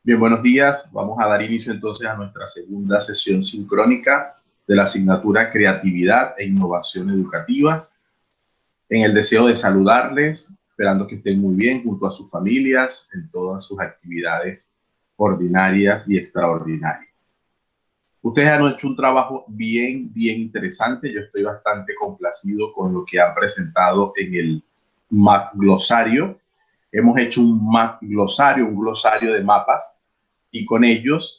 Bien, buenos días. Vamos a dar inicio entonces a nuestra segunda sesión sincrónica de la asignatura Creatividad e Innovación Educativas. En el deseo de saludarles, esperando que estén muy bien junto a sus familias en todas sus actividades ordinarias y extraordinarias. Ustedes han hecho un trabajo bien interesante. Yo estoy bastante complacido con lo que han presentado en el MAP Glosario. Hemos hecho un MAP Glosario, un glosario de mapas, y con ellos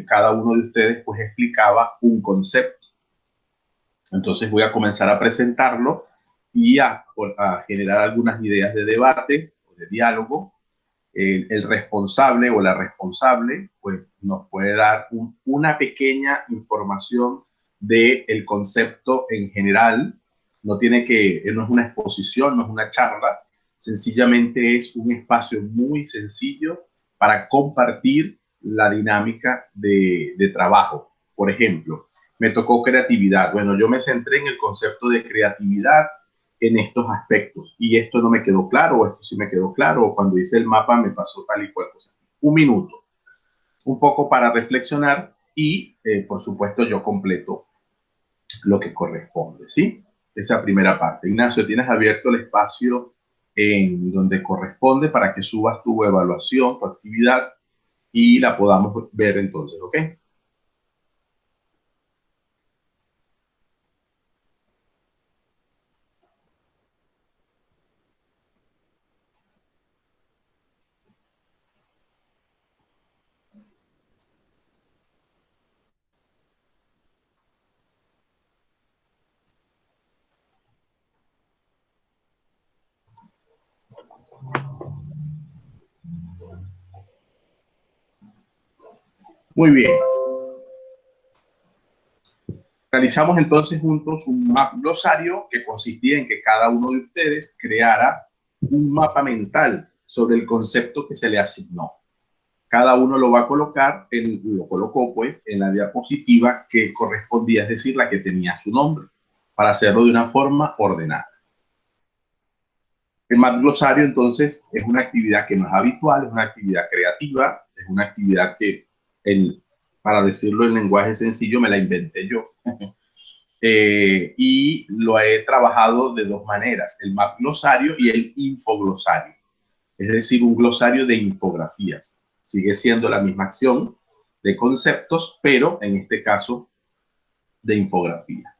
cada uno de ustedes pues explicaba un concepto. Entonces voy a comenzar a presentarlo y a generar algunas ideas de debate o de diálogo. El responsable o la responsable pues nos puede dar una pequeña información del concepto en general. No es una exposición, no es una charla, sencillamente es un espacio muy sencillo para compartir la dinámica de trabajo. Por ejemplo, me tocó creatividad. Bueno, yo me centré en el concepto de creatividad en estos aspectos, y esto no me quedó claro, o esto sí me quedó claro, o cuando hice el mapa me pasó tal y cual cosa. Un minuto, un poco para reflexionar y, por supuesto, yo completo lo que corresponde, ¿sí? Esa primera parte. Ignacio, tienes abierto el espacio en donde corresponde para que subas tu evaluación, tu actividad, y la podamos ver entonces, ¿ok? Muy bien. Realizamos entonces juntos un mapa glosario que consistía en que cada uno de ustedes creara un mapa mental sobre el concepto que se le asignó. Cada uno lo va a colocar, lo colocó pues en la diapositiva que correspondía, es decir, la que tenía su nombre, para hacerlo de una forma ordenada. El map glosario entonces es una actividad que no es habitual, es una actividad creativa, es una actividad que, para decirlo en lenguaje sencillo, me la inventé yo. Y lo he trabajado de dos maneras, el map glosario y el infoglosario, es decir, un glosario de infografías. Sigue siendo la misma acción de conceptos, pero en este caso de infografía.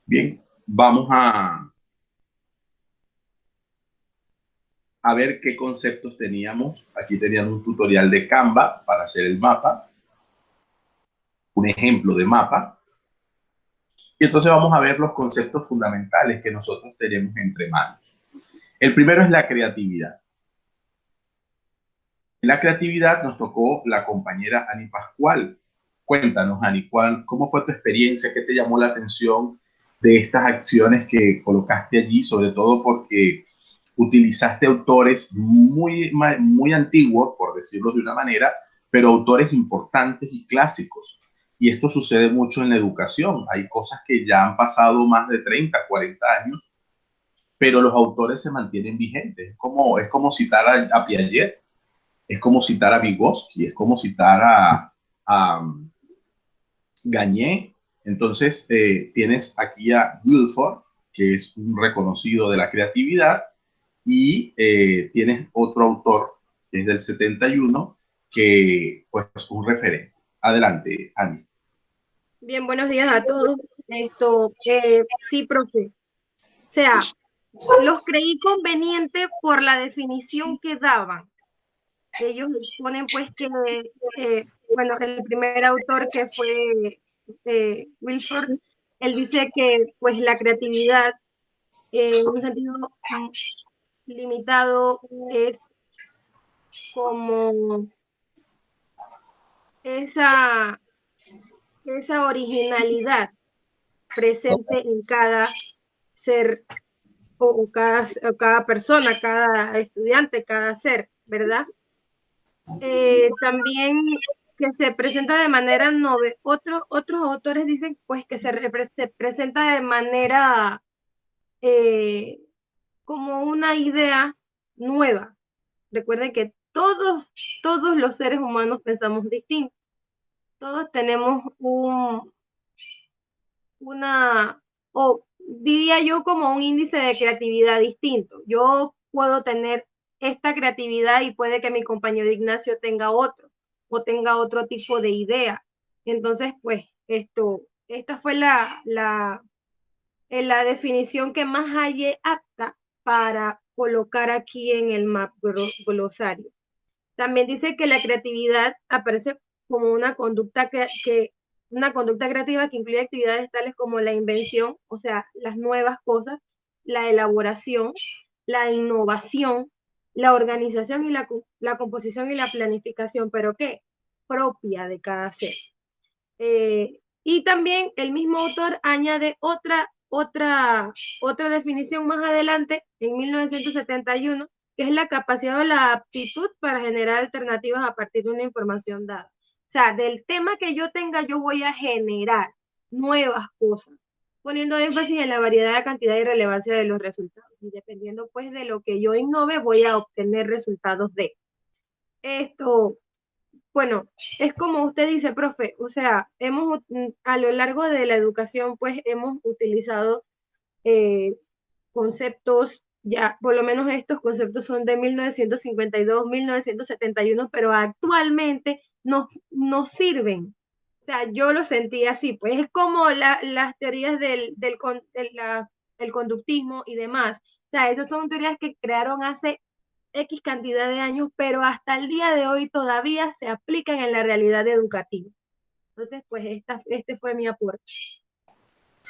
Bien, vamos a ver qué conceptos teníamos. Aquí teníamos un tutorial de Canva para hacer el mapa, un ejemplo de mapa. Y entonces vamos a ver los conceptos fundamentales que nosotros tenemos entre manos. El primero es la creatividad. En la creatividad nos tocó la compañera Ani Pascual. Cuéntanos, Ani, ¿cómo fue tu experiencia? ¿Qué te llamó la atención de estas acciones que colocaste allí? Sobre todo porque utilizaste autores muy antiguos, por decirlo de una manera, pero autores importantes y clásicos. Y esto sucede mucho en la educación. Hay cosas que ya han pasado más de 30, 40 años, pero los autores se mantienen vigentes. Es como citar a Piaget, es como citar a Vygotsky, es como citar a Gagné. Entonces, tienes aquí a Guilford, que es un reconocido de la creatividad, y tienes otro autor, que es del 71, que pues es un referente. Adelante, Ani. Bien, buenos días a todos. Sí, profe. O sea, los creí conveniente por la definición que daban. Ellos ponen pues que, bueno, el primer autor que fue Wilford, él dice que pues la creatividad en un sentido limitado es como esa originalidad presente en cada ser o cada persona, cada estudiante, cada ser, ¿verdad? También que se presenta de manera novel. Otros autores dicen pues que se presenta de manera como una idea nueva. Recuerden que todos los seres humanos pensamos distinto. Todos tenemos o diría yo como un índice de creatividad distinto. Yo puedo tener esta creatividad y puede que mi compañero Ignacio tenga otro o tenga otro tipo de idea. Entonces, pues, esta fue la definición que más hallé apta para colocar aquí en el MAP glosario. También dice que la creatividad aparece como una conducta una conducta creativa que incluye actividades tales como la invención, o sea, las nuevas cosas, la elaboración, la innovación, la organización y la composición y la planificación, pero ¿qué? Propia de cada ser. Y también el mismo autor añade otra definición más adelante, en 1971, que es la capacidad o la aptitud para generar alternativas a partir de una información dada. O sea, del tema que yo tenga, yo voy a generar nuevas cosas, poniendo énfasis en la variedad, cantidad y relevancia de los resultados. Y dependiendo, pues, de lo que yo innove, voy a obtener resultados de esto. Bueno, es como usted dice, profe, o sea, a lo largo de la educación, pues, hemos utilizado conceptos, ya, por lo menos estos conceptos son de 1952, 1971, pero actualmente no sirven. O sea, yo lo sentí así, pues es como las teorías del conductismo y demás. O sea, esas son teorías que crearon hace X cantidad de años, pero hasta el día de hoy todavía se aplican en la realidad educativa. Entonces, pues este fue mi aporte.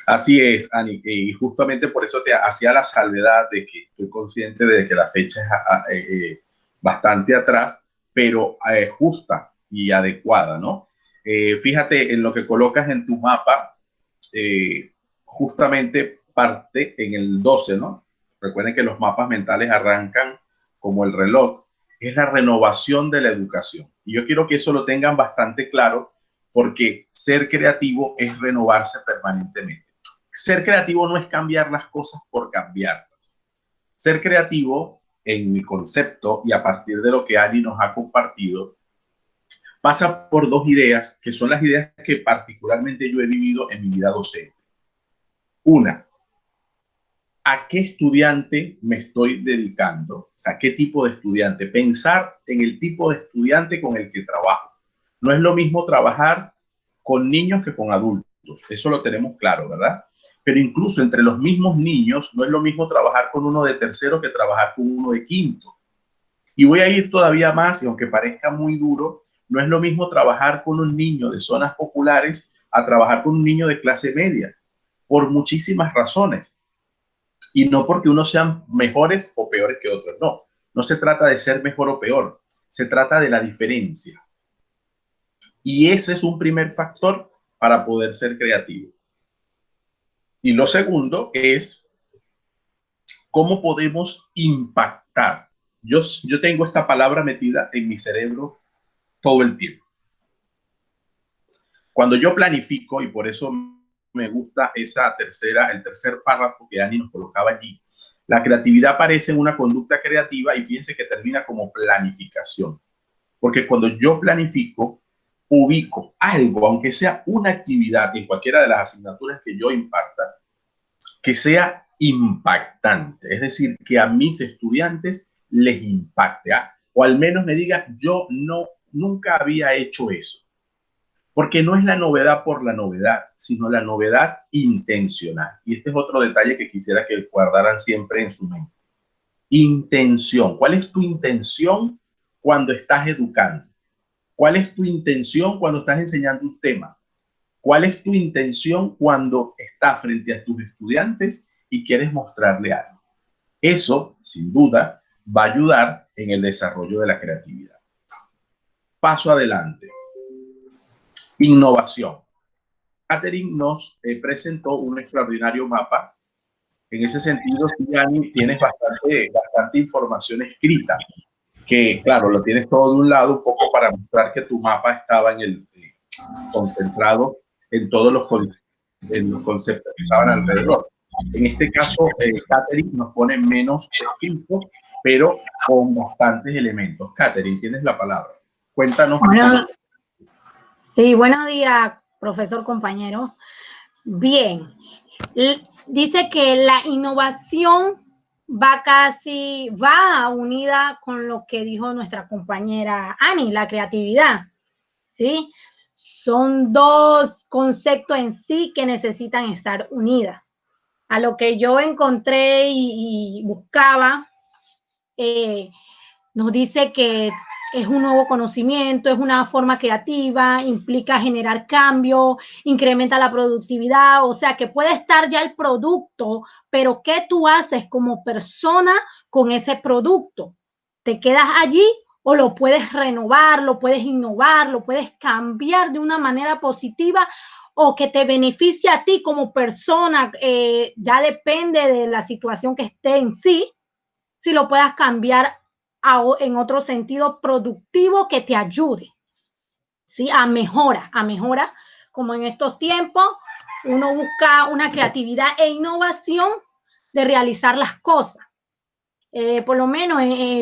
Así es, Ani, y justamente por eso te hacía la salvedad de que estoy consciente de que la fecha es bastante atrás, pero justa y adecuada, ¿no? Fíjate en lo que colocas en tu mapa, justamente parte en el 12, ¿no? Recuerden que los mapas mentales arrancan como el reloj, es la renovación de la educación. Y yo quiero que eso lo tengan bastante claro, porque ser creativo es renovarse permanentemente. Ser creativo no es cambiar las cosas por cambiarlas. Ser creativo, en mi concepto y a partir de lo que Ani nos ha compartido, pasa por dos ideas que son las ideas que particularmente yo he vivido en mi vida docente. Una, ¿a qué estudiante me estoy dedicando? O sea, ¿qué tipo de estudiante? Pensar en el tipo de estudiante con el que trabajo. No es lo mismo trabajar con niños que con adultos. Eso lo tenemos claro, ¿verdad? Pero incluso entre los mismos niños, no es lo mismo trabajar con uno de tercero que trabajar con uno de quinto. Y voy a ir todavía más, y aunque parezca muy duro, no es lo mismo trabajar con un niño de zonas populares a trabajar con un niño de clase media, por muchísimas razones. Y no porque unos sean mejores o peores que otros, no. No se trata de ser mejor o peor, se trata de la diferencia. Y ese es un primer factor para poder ser creativo. Y lo segundo es cómo podemos impactar. Yo tengo esta palabra metida en mi cerebro todo el tiempo. Cuando yo planifico, y por eso me gusta el tercer párrafo que Ani nos colocaba allí, la creatividad aparece en una conducta creativa y fíjense que termina como planificación. Porque cuando yo planifico, ubico algo, aunque sea una actividad en cualquiera de las asignaturas que yo imparta, que sea impactante, es decir, que a mis estudiantes les impacte, o al menos me diga, yo nunca había hecho eso, porque no es la novedad por la novedad, sino la novedad intencional. Y este es otro detalle que quisiera que guardaran siempre en su mente. Intención. ¿Cuál es tu intención cuando estás educando? ¿Cuál es tu intención cuando estás enseñando un tema? ¿Cuál es tu intención cuando estás frente a tus estudiantes y quieres mostrarle algo? Eso, sin duda, va a ayudar en el desarrollo de la creatividad. Paso adelante. Innovación. Catherine nos presentó un extraordinario mapa. En ese sentido, Dani, tienes bastante información escrita, que claro, lo tienes todo de un lado, un poco para mostrar que tu mapa estaba concentrado en todos los conceptos que estaban alrededor. En este caso, Catherine nos pone menos escritos, pero con bastantes elementos. Catherine, tienes la palabra. Cuéntanos. Bueno, sí, buenos días, profesor, compañero. Bien, dice que la innovación va unida con lo que dijo nuestra compañera Ani, la creatividad, ¿sí? Son dos conceptos en sí que necesitan estar unidas. A lo que yo encontré y buscaba, nos dice que es un nuevo conocimiento, es una forma creativa, implica generar cambio, incrementa la productividad, o sea que puede estar ya el producto, pero ¿qué tú haces como persona con ese producto? ¿Te quedas allí o lo puedes renovar, lo puedes innovar, lo puedes cambiar de una manera positiva o que te beneficie a ti como persona? Ya depende de la situación que esté en sí, si lo puedas cambiar en otro sentido productivo que te ayude, ¿sí? A mejora, como en estos tiempos uno busca una creatividad e innovación de realizar las cosas. Por lo menos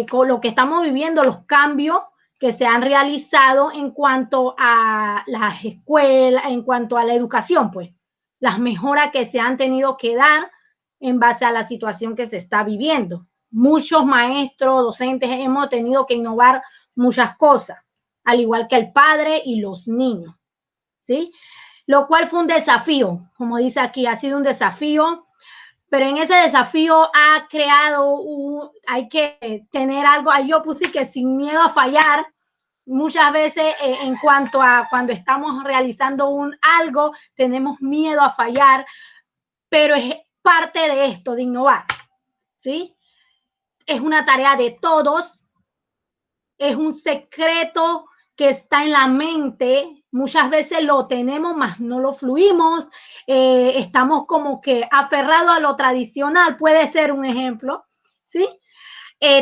con lo que estamos viviendo, los cambios que se han realizado en cuanto a las escuelas, en cuanto a la educación, pues, las mejoras que se han tenido que dar en base a la situación que se está viviendo. Muchos maestros, docentes, hemos tenido que innovar muchas cosas, al igual que el padre y los niños, ¿sí? Lo cual fue un desafío, como dice aquí, ha sido un desafío, pero en ese desafío ha creado, hay que tener algo, ahí yo puse que sin miedo a fallar, muchas veces en cuanto a cuando estamos realizando algo, tenemos miedo a fallar, pero es parte de esto, de innovar, ¿sí? Es una tarea de todos, es un secreto que está en la mente, muchas veces lo tenemos, mas no lo fluimos, estamos como que aferrados a lo tradicional, puede ser un ejemplo, ¿sí?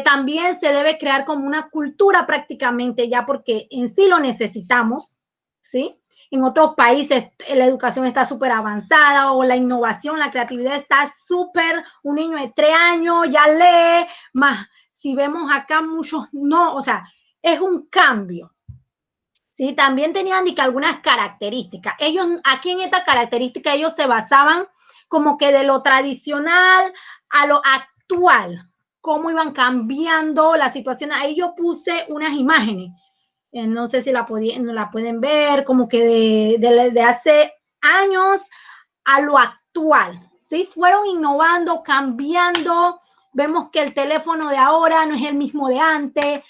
También se debe crear como una cultura prácticamente ya porque en sí lo necesitamos, ¿sí? En otros países la educación está súper avanzada o la innovación, la creatividad está súper, un niño de 3 años ya lee, más si vemos acá muchos no, o sea, es un cambio. Sí, también tenían algunas características. Ellos, aquí en esta característica, ellos se basaban como que de lo tradicional a lo actual, cómo iban cambiando la situación. Ahí yo puse unas imágenes, no sé si no la pueden ver, como que de hace años a lo actual, ¿sí? Fueron innovando, cambiando. Vemos que el teléfono de ahora no es el mismo de antes,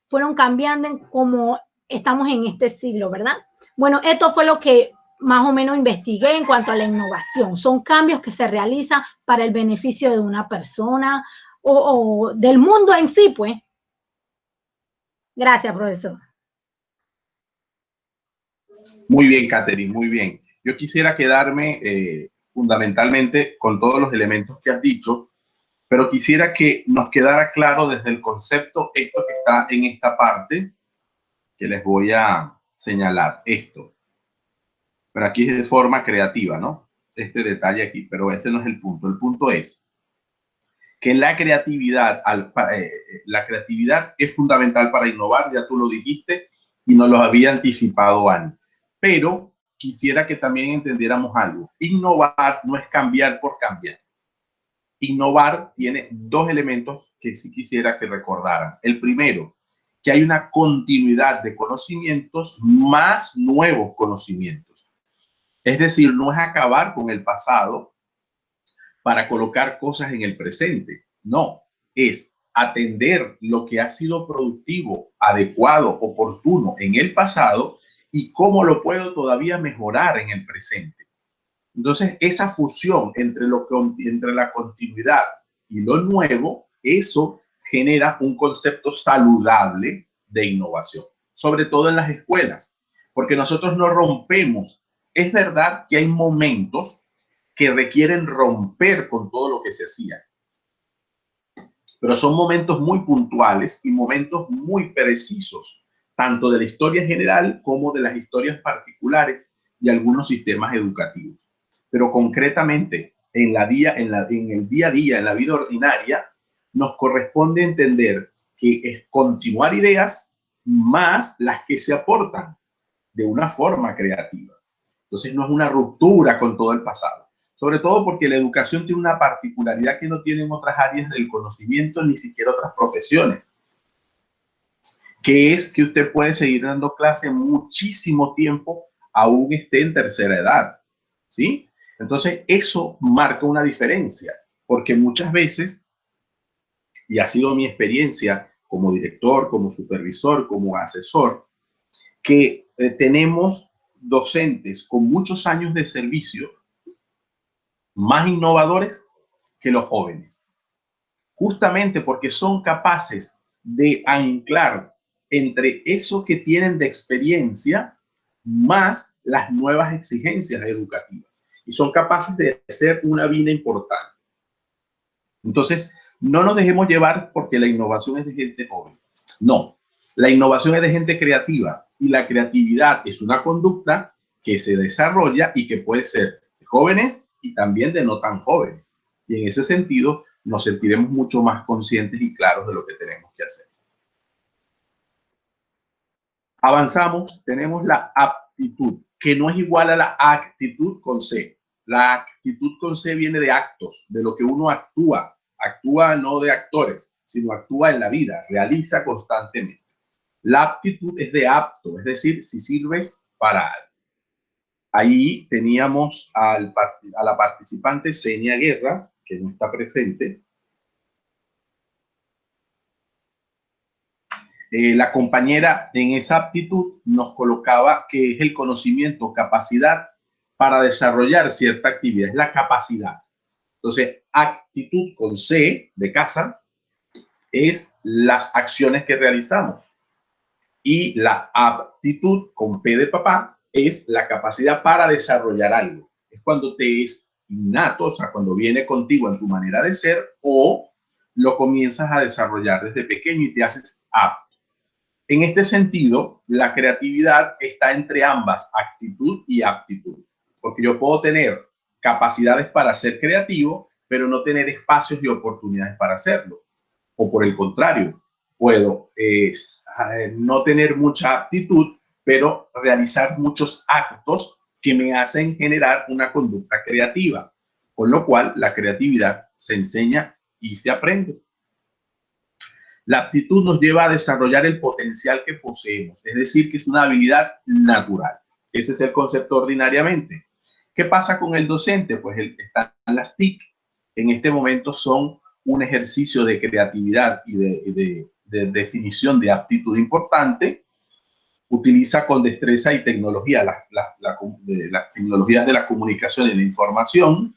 fueron cambiando en como estamos en este siglo, ¿verdad? Bueno, esto fue lo que más o menos investigué en cuanto a la innovación. Son cambios que se realizan para el beneficio de una persona o del mundo en sí, pues. Gracias, profesor. Muy bien, Catherine, muy bien. Yo quisiera quedarme fundamentalmente con todos los elementos que has dicho, pero quisiera que nos quedara claro desde el concepto esto que está en esta parte, que les voy a señalar esto. Pero aquí es de forma creativa, ¿no? Este detalle aquí, pero ese no es el punto. El punto es que la creatividad es fundamental para innovar, ya tú lo dijiste y nos lo había anticipado Ani. Pero quisiera que también entendiéramos algo. Innovar no es cambiar por cambiar. Innovar tiene dos elementos que sí quisiera que recordaran. El primero, que hay una continuidad de conocimientos más nuevos conocimientos. Es decir, no es acabar con el pasado para colocar cosas en el presente. No, es atender lo que ha sido productivo, adecuado, oportuno en el pasado y cómo lo puedo todavía mejorar en el presente. Entonces, esa fusión entre la continuidad y lo nuevo, eso genera un concepto saludable de innovación, sobre todo en las escuelas, porque nosotros no rompemos. Es verdad que hay momentos que requieren romper con todo lo que se hacía, pero son momentos muy puntuales y momentos muy precisos, tanto de la historia general como de las historias particulares de algunos sistemas educativos. Pero concretamente en el día a día, en la vida ordinaria, nos corresponde entender que es continuar ideas más las que se aportan de una forma creativa. Entonces no es una ruptura con todo el pasado, sobre todo porque la educación tiene una particularidad que no tienen otras áreas del conocimiento, ni siquiera otras profesiones, que es que usted puede seguir dando clase muchísimo tiempo, aún esté en tercera edad, ¿sí? Entonces eso marca una diferencia, porque muchas veces, y ha sido mi experiencia como director, como supervisor, como asesor, que tenemos docentes con muchos años de servicio más innovadores que los jóvenes, justamente porque son capaces de anclar entre eso que tienen de experiencia más las nuevas exigencias educativas y son capaces de hacer una vida importante. Entonces, no nos dejemos llevar porque la innovación es de gente joven. No, la innovación es de gente creativa y la creatividad es una conducta que se desarrolla y que puede ser de jóvenes y también de no tan jóvenes. Y en ese sentido nos sentiremos mucho más conscientes y claros de lo que tenemos que hacer. Avanzamos, tenemos la aptitud, que no es igual a la actitud con C. La actitud con C viene de actos, de lo que uno actúa. Actúa no de actores, sino actúa en la vida, realiza constantemente. La aptitud es de apto, es decir, si sirves para algo. Ahí teníamos a la participante Senia Guerra, que no está presente. La compañera en esa aptitud nos colocaba que es el conocimiento, capacidad para desarrollar cierta actividad, es la capacidad. Entonces, actitud con C de casa es las acciones que realizamos. Y la aptitud con P de papá es la capacidad para desarrollar algo. Es cuando te es innato, o sea, cuando viene contigo en tu manera de ser o lo comienzas a desarrollar desde pequeño y te haces apto. En este sentido, la creatividad está entre ambas, actitud y aptitud, porque yo puedo tener capacidades para ser creativo, pero no tener espacios y oportunidades para hacerlo. O por el contrario, puedo no tener mucha aptitud, pero realizar muchos actos que me hacen generar una conducta creativa, con lo cual la creatividad se enseña y se aprende. La aptitud nos lleva a desarrollar el potencial que poseemos, es decir, que es una habilidad natural. Ese es el concepto ordinariamente. ¿Qué pasa con el docente? Pues están las TIC. En este momento son un ejercicio de creatividad y de definición de aptitud importante. Utiliza con destreza y tecnología las tecnologías de la comunicación y la información.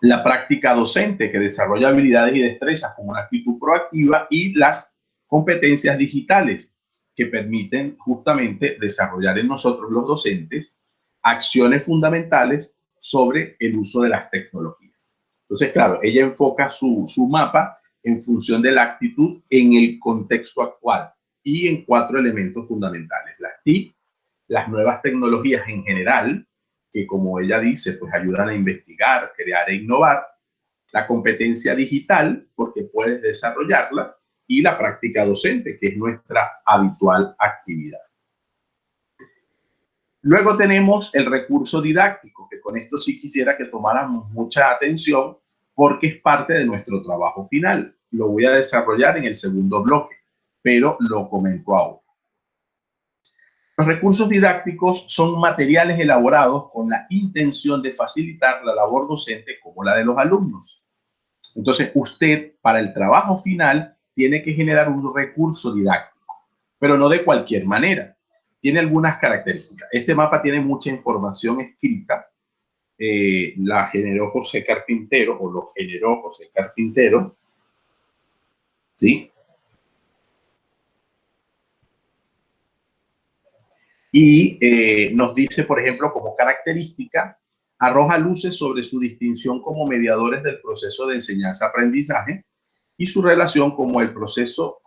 La práctica docente, que desarrolla habilidades y destrezas como una actitud proactiva, y las competencias digitales, que permiten justamente desarrollar en nosotros los docentes acciones fundamentales sobre el uso de las tecnologías. Entonces, claro, ella enfoca su mapa en función de la actitud en el contexto actual y en 4 elementos fundamentales: las TIC, las nuevas tecnologías en general, que como ella dice, pues ayudan a investigar, crear e innovar, la competencia digital, porque puedes desarrollarla, y la práctica docente, que es nuestra habitual actividad. Luego tenemos el recurso didáctico, que con esto sí quisiera que tomáramos mucha atención, porque es parte de nuestro trabajo final. Lo voy a desarrollar en el segundo bloque, pero lo comento ahora. Los recursos didácticos son materiales elaborados con la intención de facilitar la labor docente como la de los alumnos. Entonces, usted, para el trabajo final, tiene que generar un recurso didáctico, pero no de cualquier manera. Tiene algunas características. Este mapa tiene mucha información escrita. La generó José Carpintero, o lo generó José Carpintero, ¿sí? Y nos dice, por ejemplo, como característica, arroja luces sobre su distinción como mediadores del proceso de enseñanza-aprendizaje y su relación con el proceso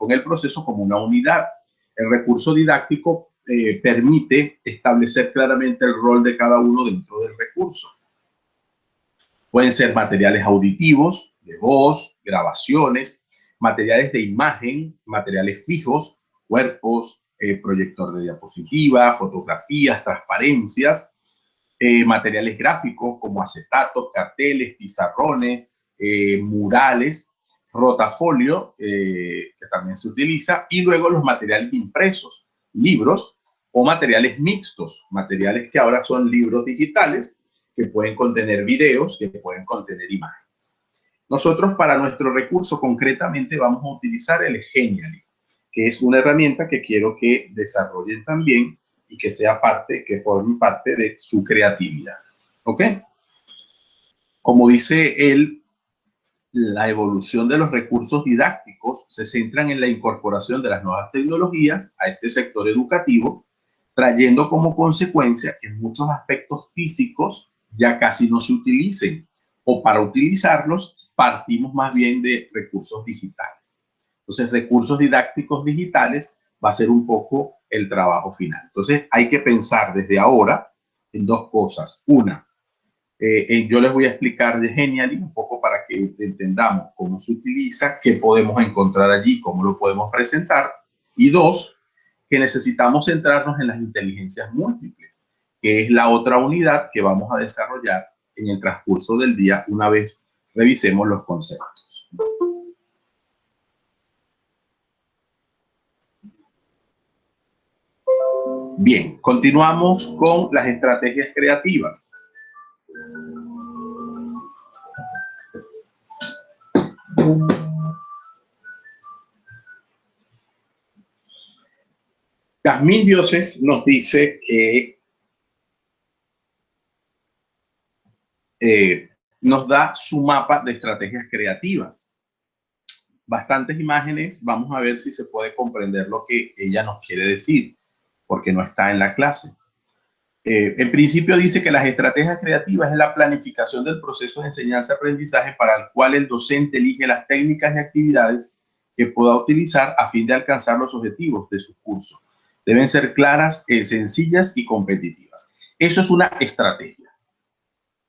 como una unidad. El recurso didáctico permite establecer claramente el rol de cada uno dentro del recurso. Pueden ser materiales auditivos, de voz, grabaciones, materiales de imagen, materiales fijos, cuerpos, proyector de diapositiva, fotografías, transparencias, materiales gráficos como acetatos, carteles, pizarrones, murales, rotafolio, que también se utiliza, y luego los materiales impresos, libros o materiales mixtos, materiales que ahora son libros digitales, que pueden contener videos, que pueden contener imágenes. Nosotros para nuestro recurso concretamente vamos a utilizar el Genially, que es una herramienta que quiero que desarrollen también y que sea parte, que forme parte de su creatividad. ¿Ok? Como dice él, la evolución de los recursos didácticos se centran en la incorporación de las nuevas tecnologías a este sector educativo, trayendo como consecuencia que muchos aspectos físicos ya casi no se utilicen, o para utilizarlos partimos más bien de recursos digitales. Entonces, recursos didácticos digitales va a ser un poco el trabajo final. Entonces, hay que pensar desde ahora en dos cosas. Una, yo les voy a explicar de Genially un poco para que entendamos cómo se utiliza, qué podemos encontrar allí, cómo lo podemos presentar. Y dos, que necesitamos centrarnos en las inteligencias múltiples, que es la otra unidad que vamos a desarrollar en el transcurso del día una vez revisemos los conceptos. Bien, continuamos con las estrategias creativas. Yasmín Dioses nos dice que nos da su mapa de estrategias creativas. Bastantes imágenes, vamos a ver si se puede comprender lo que ella nos quiere decir, porque no está en la clase. En principio dice que las estrategias creativas es la planificación del proceso de enseñanza-aprendizaje para el cual el docente elige las técnicas y actividades que pueda utilizar a fin de alcanzar los objetivos de su curso. Deben ser claras, sencillas y competitivas. Eso es una estrategia,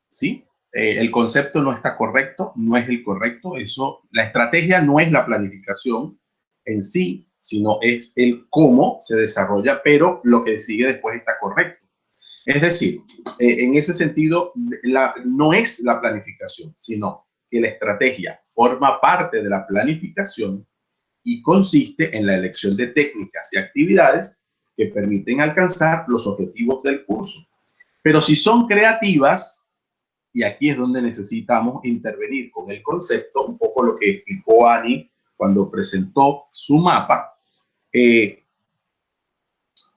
¿sí? El concepto no está correcto, no es el correcto. La estrategia no es la planificación en sí, sino es el cómo se desarrolla, pero lo que sigue después está correcto. Es decir, en ese sentido, no es la planificación, sino que la estrategia forma parte de la planificación y consiste en la elección de técnicas y actividades que permiten alcanzar los objetivos del curso. Pero si son creativas, y aquí es donde necesitamos intervenir con el concepto, un poco lo que explicó Ani cuando presentó su mapa,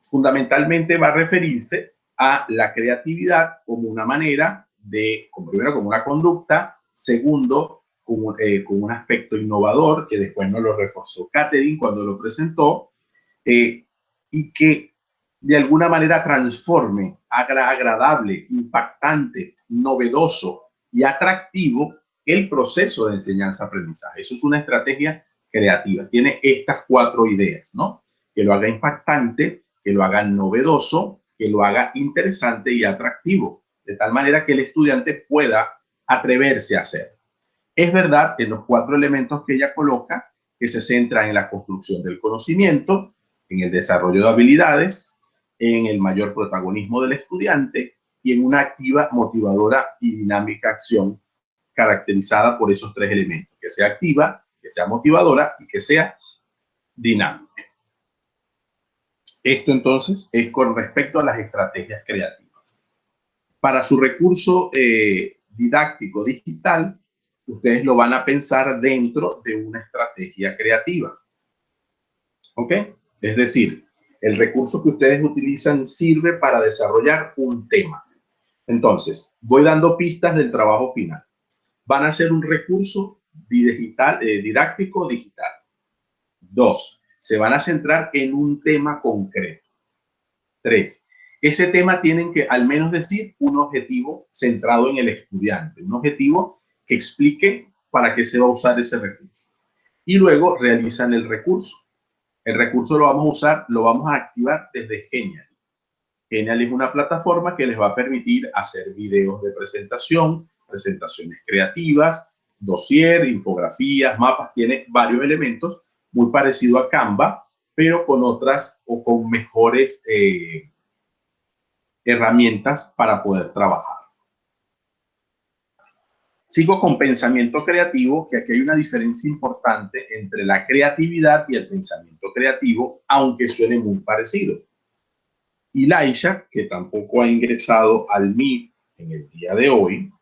fundamentalmente va a referirse a la creatividad como una manera de, primero, como una conducta, segundo, con un aspecto innovador, que después nos lo reforzó Catherine cuando lo presentó, y que de alguna manera transforme, agradable, impactante, novedoso y atractivo el proceso de enseñanza-aprendizaje. Eso es una estrategia creativa. Tiene estas 4 ideas, ¿no? Que lo haga impactante, que lo haga novedoso, que lo haga interesante y atractivo, de tal manera que el estudiante pueda atreverse a hacer. Es verdad que los 4 elementos que ella coloca, que se centran en la construcción del conocimiento, en el desarrollo de habilidades, en el mayor protagonismo del estudiante y en una activa, motivadora y dinámica acción caracterizada por esos 3 elementos, que sea activa, que sea motivadora y que sea dinámica. Esto entonces es con respecto a las estrategias creativas. Para su recurso didáctico digital, ustedes lo van a pensar dentro de una estrategia creativa. ¿Ok? Es decir, el recurso que ustedes utilizan sirve para desarrollar un tema. Entonces, voy dando pistas del trabajo final. Van a ser un recurso didáctico digital. 2. Se van a centrar en un tema concreto. 3. Ese tema tienen que al menos decir un objetivo centrado en el estudiante, un objetivo que explique para qué se va a usar ese recurso. Y luego realizan el recurso. El recurso lo vamos a usar, lo vamos a activar desde Genially. Genially es una plataforma que les va a permitir hacer videos de presentación, presentaciones creativas, dossier, infografías, mapas, tiene varios elementos, muy parecido a Canva, pero con otras o con mejores herramientas para poder trabajar. Sigo con pensamiento creativo, que aquí hay una diferencia importante entre la creatividad y el pensamiento creativo, aunque suene muy parecido. Y Laisha, que tampoco ha ingresado al Meet en el día de hoy,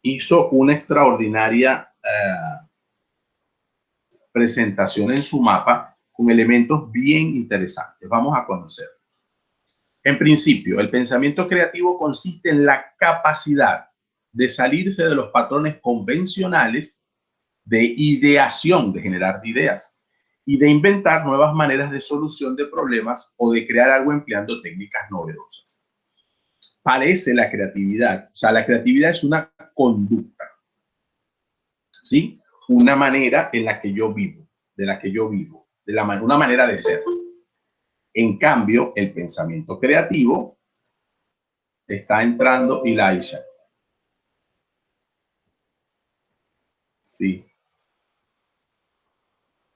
hizo una extraordinaria presentación en su mapa con elementos bien interesantes. Vamos a conocerlos. En principio, el pensamiento creativo consiste en la capacidad de salirse de los patrones convencionales de ideación, de generar ideas y de inventar nuevas maneras de solución de problemas o de crear algo empleando técnicas novedosas. Parece la creatividad, o sea, la creatividad es una conducta, ¿sí? Una manera en la que yo vivo, una manera de ser. En cambio, el pensamiento creativo está entrando Ilaisha. Sí.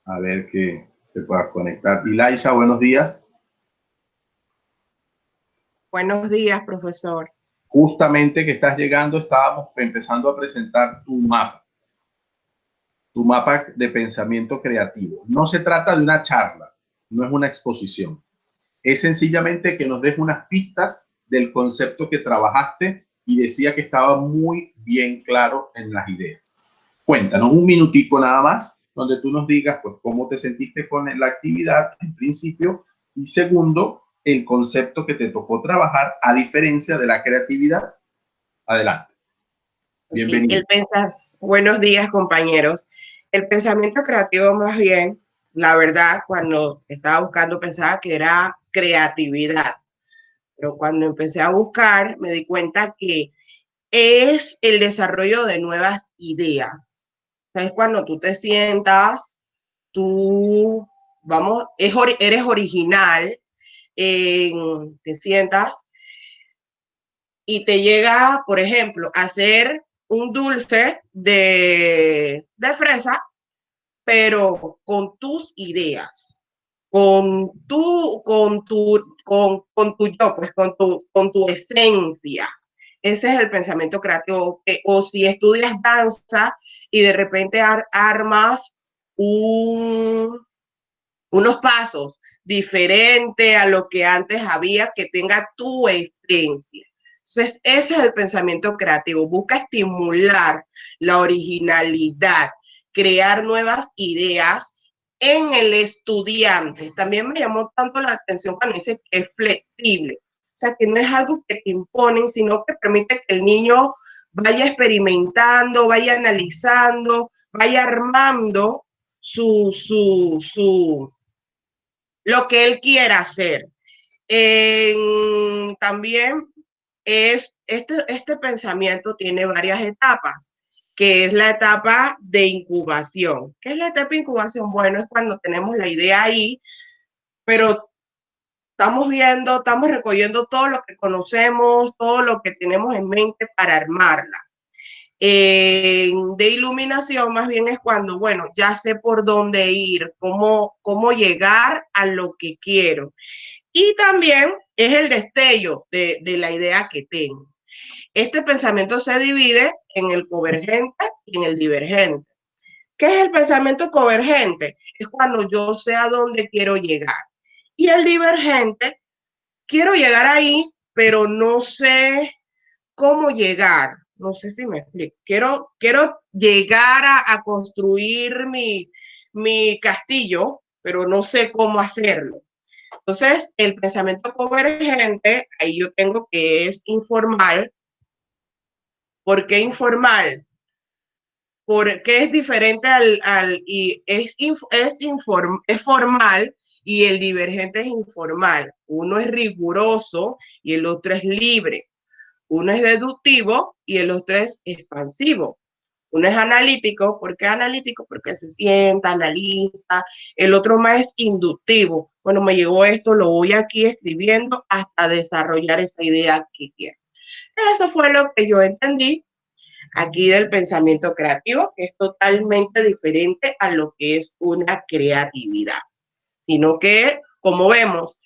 A ver que se pueda conectar. Ilaisha, buenos días. Buenos días, profesor. Justamente que estás llegando, estábamos empezando a presentar tu mapa de pensamiento creativo. No se trata de una charla, no es una exposición. Es sencillamente que nos des unas pistas del concepto que trabajaste y decía que estaba muy bien claro en las ideas. Cuéntanos un minutico nada más, donde tú nos digas pues cómo te sentiste con la actividad en principio y segundo, el concepto que te tocó trabajar a diferencia de la creatividad. Adelante. Bienvenido. Buenos días, compañeros. El pensamiento creativo, más bien, la verdad, cuando estaba buscando pensaba que era creatividad, pero cuando empecé a buscar me di cuenta que es el desarrollo de nuevas ideas. ¿Sabes? Cuando tú te sientas, tú, eres original, te sientas y te llega, por ejemplo, a hacer un dulce de fresa, pero con tus ideas, con tu yo, pues con tu esencia. Ese es el pensamiento creativo. O si estudias danza y de repente armas unos pasos diferentes a lo que antes había, que tenga tu esencia. Entonces, ese es el pensamiento creativo. Busca estimular la originalidad, crear nuevas ideas en el estudiante. También me llamó tanto la atención cuando dice que es flexible. O sea, que no es algo que te imponen, sino que permite que el niño vaya experimentando, vaya analizando, vaya armando lo que él quiera hacer. También este pensamiento tiene varias etapas, que es la etapa de incubación. ¿Qué es la etapa de incubación? Bueno, es cuando tenemos la idea ahí, pero estamos recogiendo todo lo que conocemos, todo lo que tenemos en mente para armarla. De iluminación más bien es cuando, bueno, ya sé por dónde ir, cómo llegar a lo que quiero. Y también es el destello de la idea que tengo. Este pensamiento se divide en el convergente y en el divergente. ¿Qué es el pensamiento convergente? Es cuando yo sé a dónde quiero llegar. Y el divergente, quiero llegar ahí, pero no sé cómo llegar. No sé si me explico. Quiero llegar a construir mi castillo, pero no sé cómo hacerlo. Entonces, el pensamiento convergente, ahí yo tengo que es informal. ¿Por qué informal? Porque es diferente y es formal y el divergente es informal. Uno es riguroso y el otro es libre. Uno es deductivo y el otro es expansivo. Uno es analítico. ¿Por qué analítico? Porque se sienta, analiza. El otro más es inductivo. Bueno, me llegó esto, lo voy aquí escribiendo hasta desarrollar esa idea que quiero. Eso fue lo que yo entendí aquí del pensamiento creativo, que es totalmente diferente a lo que es una creatividad, sino que, como vemos,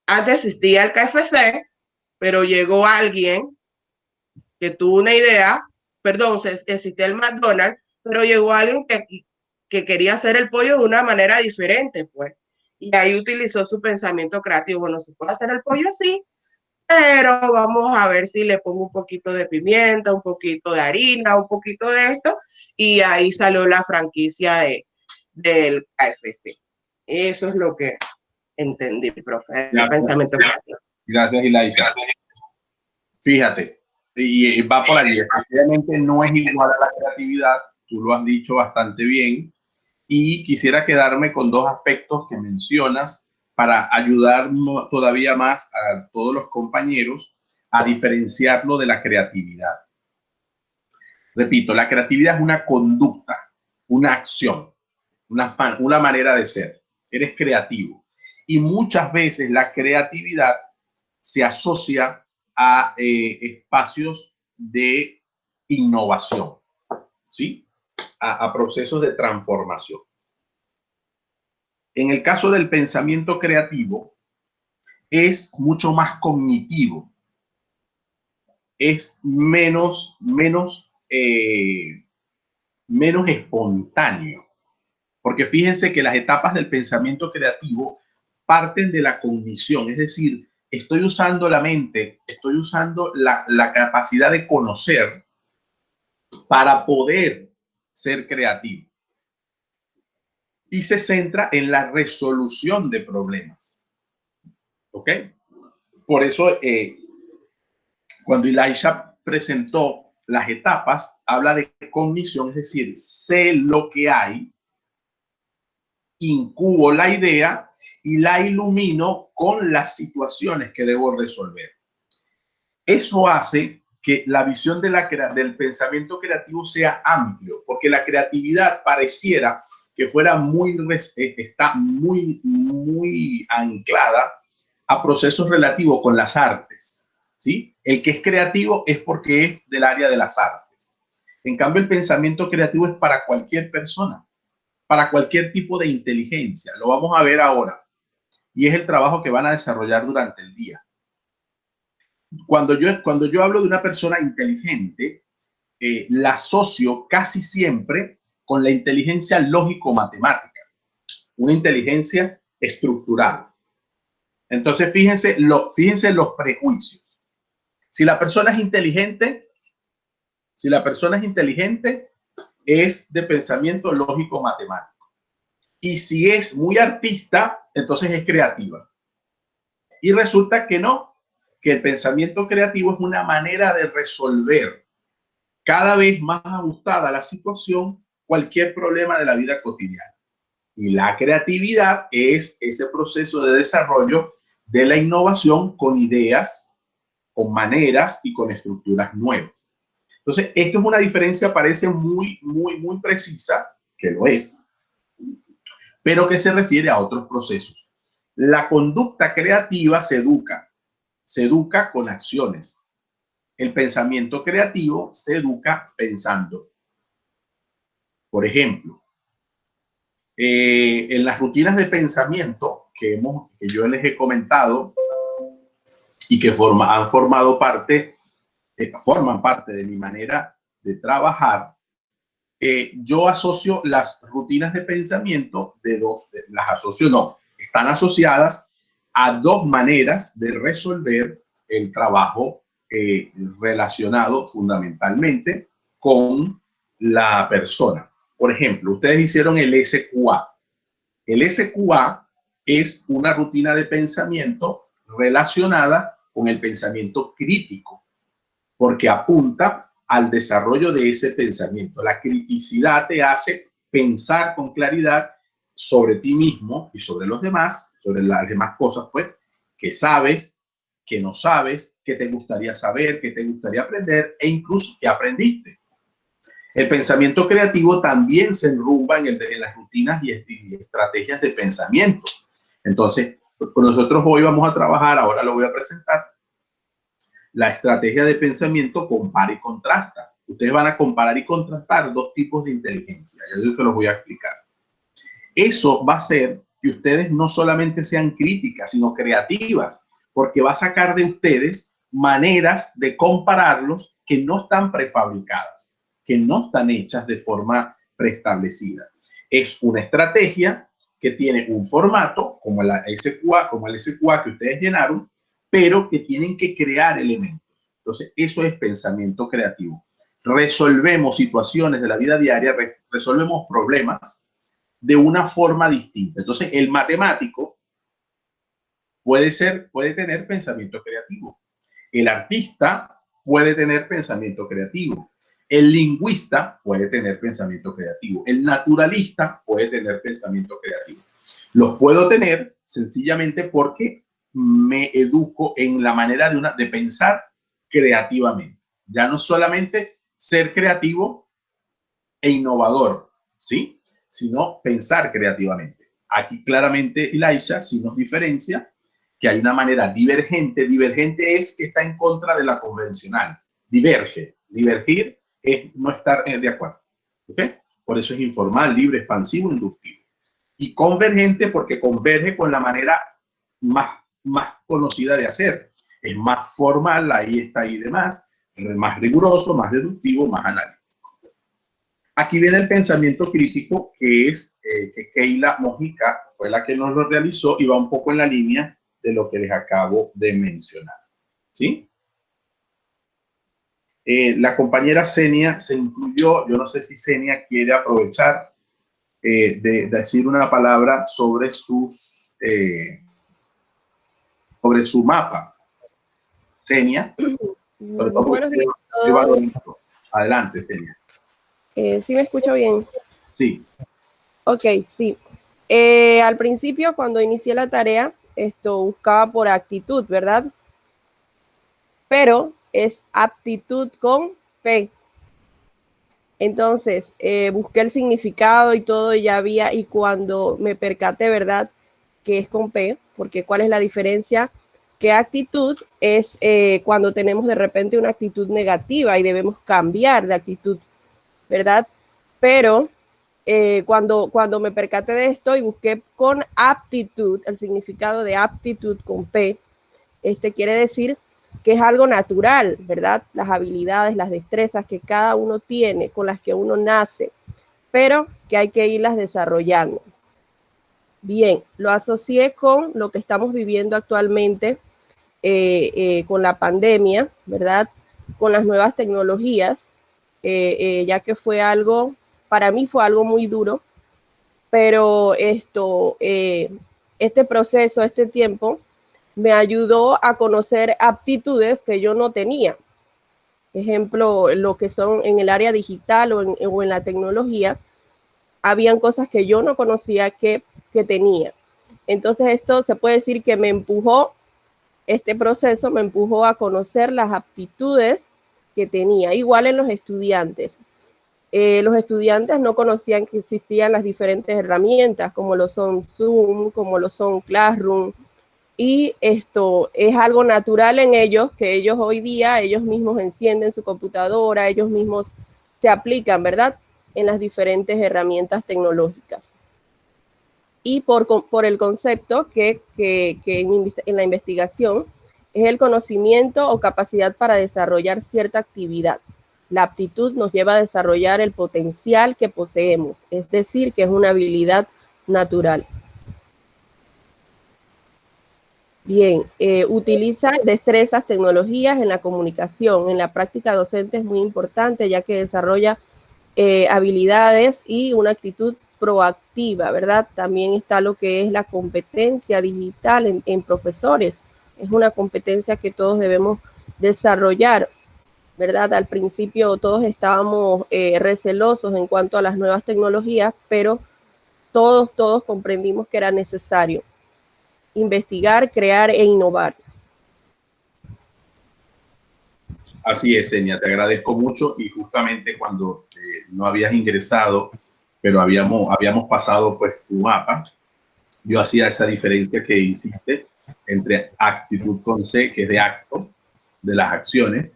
antes existía el KFC, pero llegó alguien que tuvo una idea, perdón, existía el McDonald's, pero llegó alguien que quería hacer el pollo de una manera diferente, pues. Y ahí utilizó su pensamiento creativo. Bueno, se puede hacer el pollo así, pero vamos a ver si le pongo un poquito de pimienta, un poquito de harina, un poquito de esto, y ahí salió la franquicia del KFC. Eso es lo que entendí, profe, el pensamiento creativo. Gracias, Ilaisha. Fíjate, y va por allí. Efectivamente no es igual a la creatividad, tú lo has dicho bastante bien, y quisiera quedarme con dos aspectos que mencionas para ayudar todavía más a todos los compañeros a diferenciarlo de la creatividad. Repito, la creatividad es una conducta, una acción, una manera de ser. Eres creativo. Y muchas veces la creatividad se asocia a espacios de innovación, ¿sí? A procesos de transformación. En el caso del pensamiento creativo, es mucho más cognitivo, es menos espontáneo. Porque fíjense que las etapas del pensamiento creativo parten de la cognición, es decir, estoy usando la mente, estoy usando la capacidad de conocer para poder ser creativo. Y se centra en la resolución de problemas. ¿Ok? Por eso, cuando Ilaisha presentó las etapas, habla de cognición, es decir, sé lo que hay, incubo la idea y la ilumino con las situaciones que debo resolver. Eso hace que la visión del pensamiento creativo sea amplio, porque la creatividad pareciera que fuera está muy anclada a procesos relativos con las artes, ¿sí? El que es creativo es porque es del área de las artes. En cambio, el pensamiento creativo es para cualquier persona, para cualquier tipo de inteligencia. Lo vamos a ver ahora. Y es el trabajo que van a desarrollar durante el día. Cuando yo hablo de una persona inteligente, la asocio casi siempre con la inteligencia lógico-matemática, una inteligencia estructural. Entonces, fíjense los prejuicios. Si la persona es inteligente, es de pensamiento lógico-matemático. Y si es muy artista, entonces es creativa. Y resulta que no, que el pensamiento creativo es una manera de resolver cada vez más ajustada a la situación cualquier problema de la vida cotidiana. Y la creatividad es ese proceso de desarrollo de la innovación con ideas, con maneras y con estructuras nuevas. Entonces, esto es una diferencia, parece muy precisa, que lo es, pero que se refiere a otros procesos. La conducta creativa se educa con acciones. El pensamiento creativo se educa pensando. Por ejemplo, en las rutinas de pensamiento que yo les he comentado y que forman parte de mi manera de trabajar, yo asocio las rutinas de pensamiento están asociadas a dos maneras de resolver el trabajo relacionado fundamentalmente con la persona. Por ejemplo, ustedes hicieron el SQA. El SQA es una rutina de pensamiento relacionada con el pensamiento crítico, porque apunta al desarrollo de ese pensamiento. La criticidad te hace pensar con claridad sobre ti mismo y sobre los demás, sobre las demás cosas, pues, que sabes, que no sabes, que te gustaría saber, que te gustaría aprender e incluso que aprendiste. El pensamiento creativo también se enrumba en las rutinas y estrategias de pensamiento. Entonces, con nosotros hoy vamos a trabajar, ahora lo voy a presentar, la estrategia de pensamiento compara y contrasta. Ustedes van a comparar y contrastar dos tipos de inteligencia. Yo se los voy a explicar. Eso va a hacer que ustedes no solamente sean críticas, sino creativas, porque va a sacar de ustedes maneras de compararlos que no están prefabricadas, que no están hechas de forma preestablecida. Es una estrategia que tiene un formato como el SQA que ustedes llenaron, pero que tienen que crear elementos. Entonces, eso es pensamiento creativo. Resolvemos situaciones de la vida diaria, resolvemos problemas de una forma distinta. Entonces, el matemático puede tener pensamiento creativo. El artista puede tener pensamiento creativo. El lingüista puede tener pensamiento creativo. El naturalista puede tener pensamiento creativo. Los puedo tener sencillamente porque me educo en la manera de pensar creativamente. Ya no solamente ser creativo e innovador, ¿sí? Sino pensar creativamente. Aquí claramente Ilaisha sí nos diferencia que hay una manera divergente. Divergente es que está en contra de la convencional. Diverge. Divergir es no estar de acuerdo. ¿Ok? Por eso es informal, libre, expansivo, inductivo. Y convergente porque converge con la manera más conocida de hacer. Es más formal, ahí está y demás, más riguroso, más deductivo, más analítico. Aquí viene el pensamiento crítico, que es que Keila Mojica fue la que nos lo realizó y va un poco en la línea de lo que les acabo de mencionar. ¿Sí? La compañera Senia se incluyó. Yo no sé si Senia quiere aprovechar de decir una palabra sobre sobre su mapa. Senia. Buenos días a todos. Adelante, Senia. ¿Sí me escucho bien? Sí. Ok, sí. Al principio, cuando inicié la tarea, buscaba por actitud, ¿verdad? Pero es aptitud con P. Entonces, busqué el significado y todo, y ya había, y cuando me percaté, ¿verdad?, que es con P, porque ¿cuál es la diferencia? Que actitud es cuando tenemos de repente una actitud negativa y debemos cambiar de actitud, ¿verdad? Pero cuando me percaté de esto y busqué con aptitud, el significado de aptitud con P, quiere decir que es algo natural, ¿verdad? Las habilidades, las destrezas que cada uno tiene, con las que uno nace, pero que hay que irlas desarrollando. Bien, lo asocié con lo que estamos viviendo actualmente, con la pandemia, ¿verdad? Con las nuevas tecnologías, ya que fue algo, para mí fue algo muy duro, pero este proceso, este tiempo, me ayudó a conocer aptitudes que yo no tenía. Ejemplo, lo que son en el área digital o en la tecnología, habían cosas que yo no conocía que tenía. Entonces esto se puede decir que me empujó, este proceso me empujó a conocer las aptitudes que tenía. Igual en los estudiantes. Los estudiantes no conocían que existían las diferentes herramientas, como lo son Zoom, como lo son Classroom, y esto es algo natural en ellos, que ellos hoy día, ellos mismos encienden su computadora, ellos mismos se aplican, ¿verdad?, en las diferentes herramientas tecnológicas. Y por el concepto que en la investigación es el conocimiento o capacidad para desarrollar cierta actividad. La aptitud nos lleva a desarrollar el potencial que poseemos, es decir, que es una habilidad natural. Bien, utiliza destrezas, tecnologías en la comunicación. En la práctica docente es muy importante, ya que desarrolla habilidades y una actitud proactiva, ¿verdad? También está lo que es la competencia digital en profesores. Es una competencia que todos debemos desarrollar, ¿verdad? Al principio todos estábamos recelosos en cuanto a las nuevas tecnologías, pero todos comprendimos que era necesario investigar, crear e innovar. Así es, Senia, te agradezco mucho, y justamente cuando no habías ingresado, pero habíamos pasado pues tu mapa, yo hacía esa diferencia que hiciste entre actitud con C, que es de acto, de las acciones,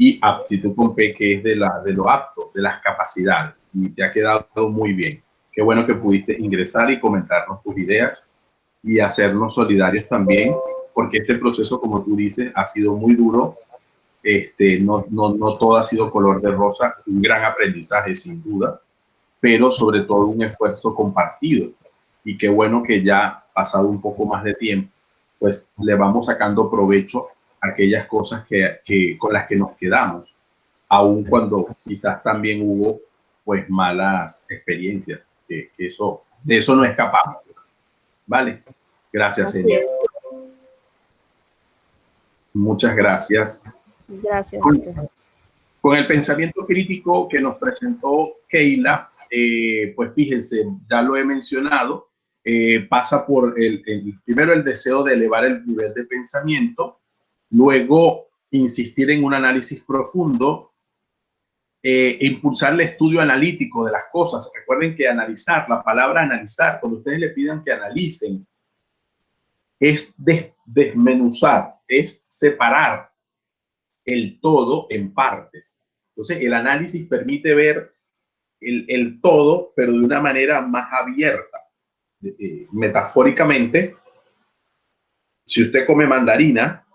y aptitud con P, que es de lo apto, de las capacidades. Y te ha quedado muy bien. Qué bueno que pudiste ingresar y comentarnos tus ideas y hacernos solidarios también, porque este proceso, como tú dices, ha sido muy duro. No todo ha sido color de rosa, un gran aprendizaje sin duda, pero sobre todo un esfuerzo compartido. Y qué bueno que ya pasado un poco más de tiempo, pues le vamos sacando provecho a aquellas cosas con las que nos quedamos, aun cuando quizás también hubo pues malas experiencias, que de eso no escapamos. Vale, gracias, Enia. Muchas gracias. Gracias. Con el pensamiento crítico que nos presentó Keila, pues fíjense, ya lo he mencionado, pasa por primero el deseo de elevar el nivel de pensamiento, luego insistir en un análisis profundo, impulsar el estudio analítico de las cosas. Recuerden que analizar, la palabra analizar, cuando ustedes le pidan que analicen, es desmenuzar, es separar el todo en partes. Entonces, el análisis permite ver el todo, pero de una manera más abierta. Metafóricamente, si usted come mandarina,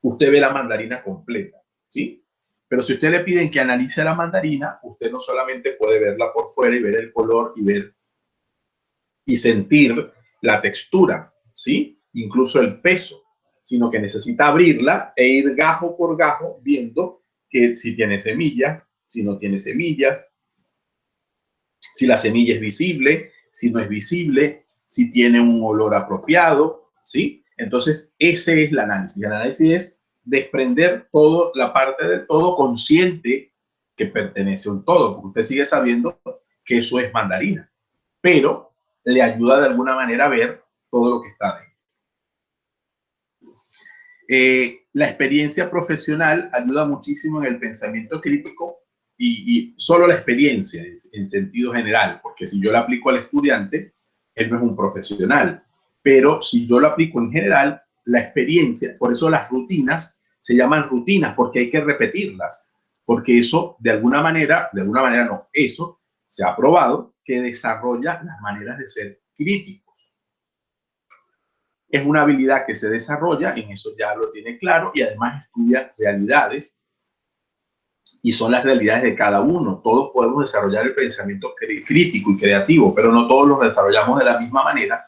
usted ve la mandarina completa, ¿sí? Pero si usted le piden que analice la mandarina, usted no solamente puede verla por fuera y ver el color y ver y sentir la textura, ¿sí? Incluso el peso, sino que necesita abrirla e ir gajo por gajo viendo que si tiene semillas, si no tiene semillas, si la semilla es visible, si no es visible, si tiene un olor apropiado, ¿sí? Entonces, ese es el análisis. El análisis es desprender todo, la parte del todo consciente que pertenece a un todo, porque usted sigue sabiendo que eso es mandarina, pero le ayuda de alguna manera a ver todo lo que está dentro. La experiencia profesional ayuda muchísimo en el pensamiento crítico y solo la experiencia en sentido general, porque si yo la aplico al estudiante, él no es un profesional, pero si yo lo aplico en general, la experiencia, por eso las rutinas se llaman rutinas, porque hay que repetirlas, porque eso de alguna manera no, eso se ha probado que desarrolla las maneras de ser críticos. Es una habilidad que se desarrolla, en eso ya lo tiene claro, y además estudia realidades, y son las realidades de cada uno. Todos podemos desarrollar el pensamiento crítico y creativo, pero no todos lo desarrollamos de la misma manera,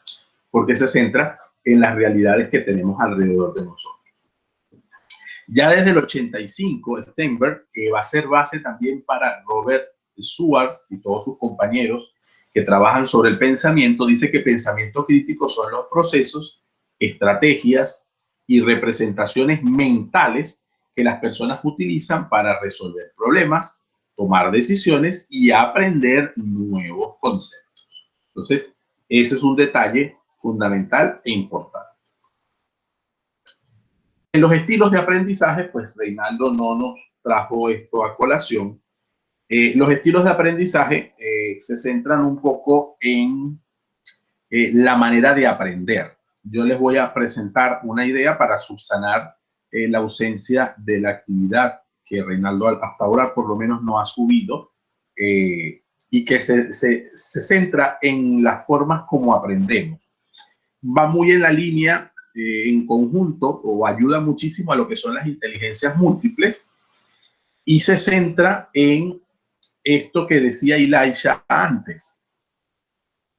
porque se centra en las realidades que tenemos alrededor de nosotros. Ya desde el 85, Sternberg, que va a ser base también para Robert Schwartz y todos sus compañeros que trabajan sobre el pensamiento, dice que pensamiento crítico son los procesos, estrategias y representaciones mentales que las personas utilizan para resolver problemas, tomar decisiones y aprender nuevos conceptos. Entonces, ese es un detalle fundamental e importante. En los estilos de aprendizaje, pues Reinaldo no nos trajo esto a colación. Los estilos de aprendizaje se centran un poco en la manera de aprender. Yo les voy a presentar una idea para subsanar la ausencia de la actividad que Reinaldo hasta ahora por lo menos no ha subido y que se centra en las formas como aprendemos. Va muy en la línea en conjunto o ayuda muchísimo a lo que son las inteligencias múltiples y se centra en esto que decía Elijah antes.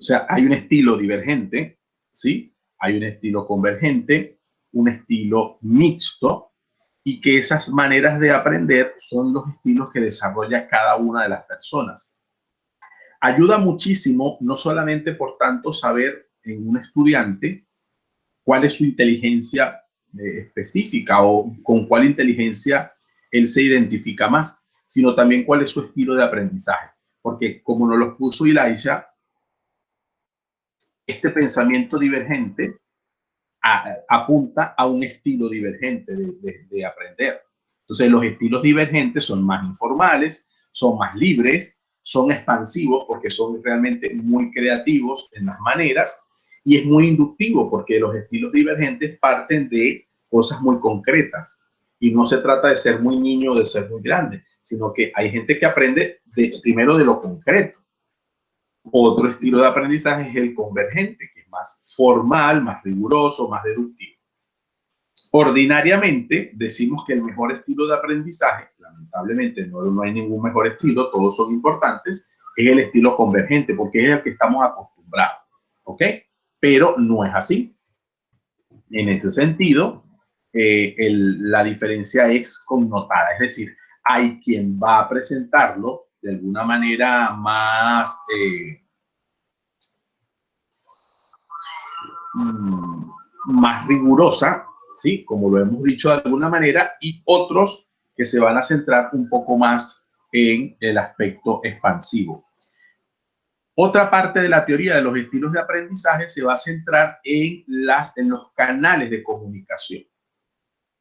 O sea, hay un estilo divergente, ¿sí? Hay un estilo convergente, un estilo mixto y que esas maneras de aprender son los estilos que desarrolla cada una de las personas. Ayuda muchísimo, no solamente por tanto saber en un estudiante cuál es su inteligencia específica o con cuál inteligencia él se identifica más, sino también cuál es su estilo de aprendizaje. Porque como nos lo puso Elijah, este pensamiento divergente apunta a un estilo divergente de aprender. Entonces, los estilos divergentes son más informales, son más libres, son expansivos porque son realmente muy creativos en las maneras y es muy inductivo porque los estilos divergentes parten de cosas muy concretas. Y no se trata de ser muy niño o de ser muy grande, sino que hay gente que aprende primero de lo concreto. Otro estilo de aprendizaje es el convergente, que es más formal, más riguroso, más deductivo. Ordinariamente decimos que el mejor estilo de aprendizaje, lamentablemente no hay ningún mejor estilo, todos son importantes, es el estilo convergente, porque es el que estamos acostumbrados, ¿ok? Pero no es así. En ese sentido, la diferencia es connotada, es decir, hay quien va a presentarlo de alguna manera más rigurosa, ¿sí? Como lo hemos dicho de alguna manera, y otros que se van a centrar un poco más en el aspecto expansivo. Otra parte de la teoría de los estilos de aprendizaje se va a centrar en los canales de comunicación.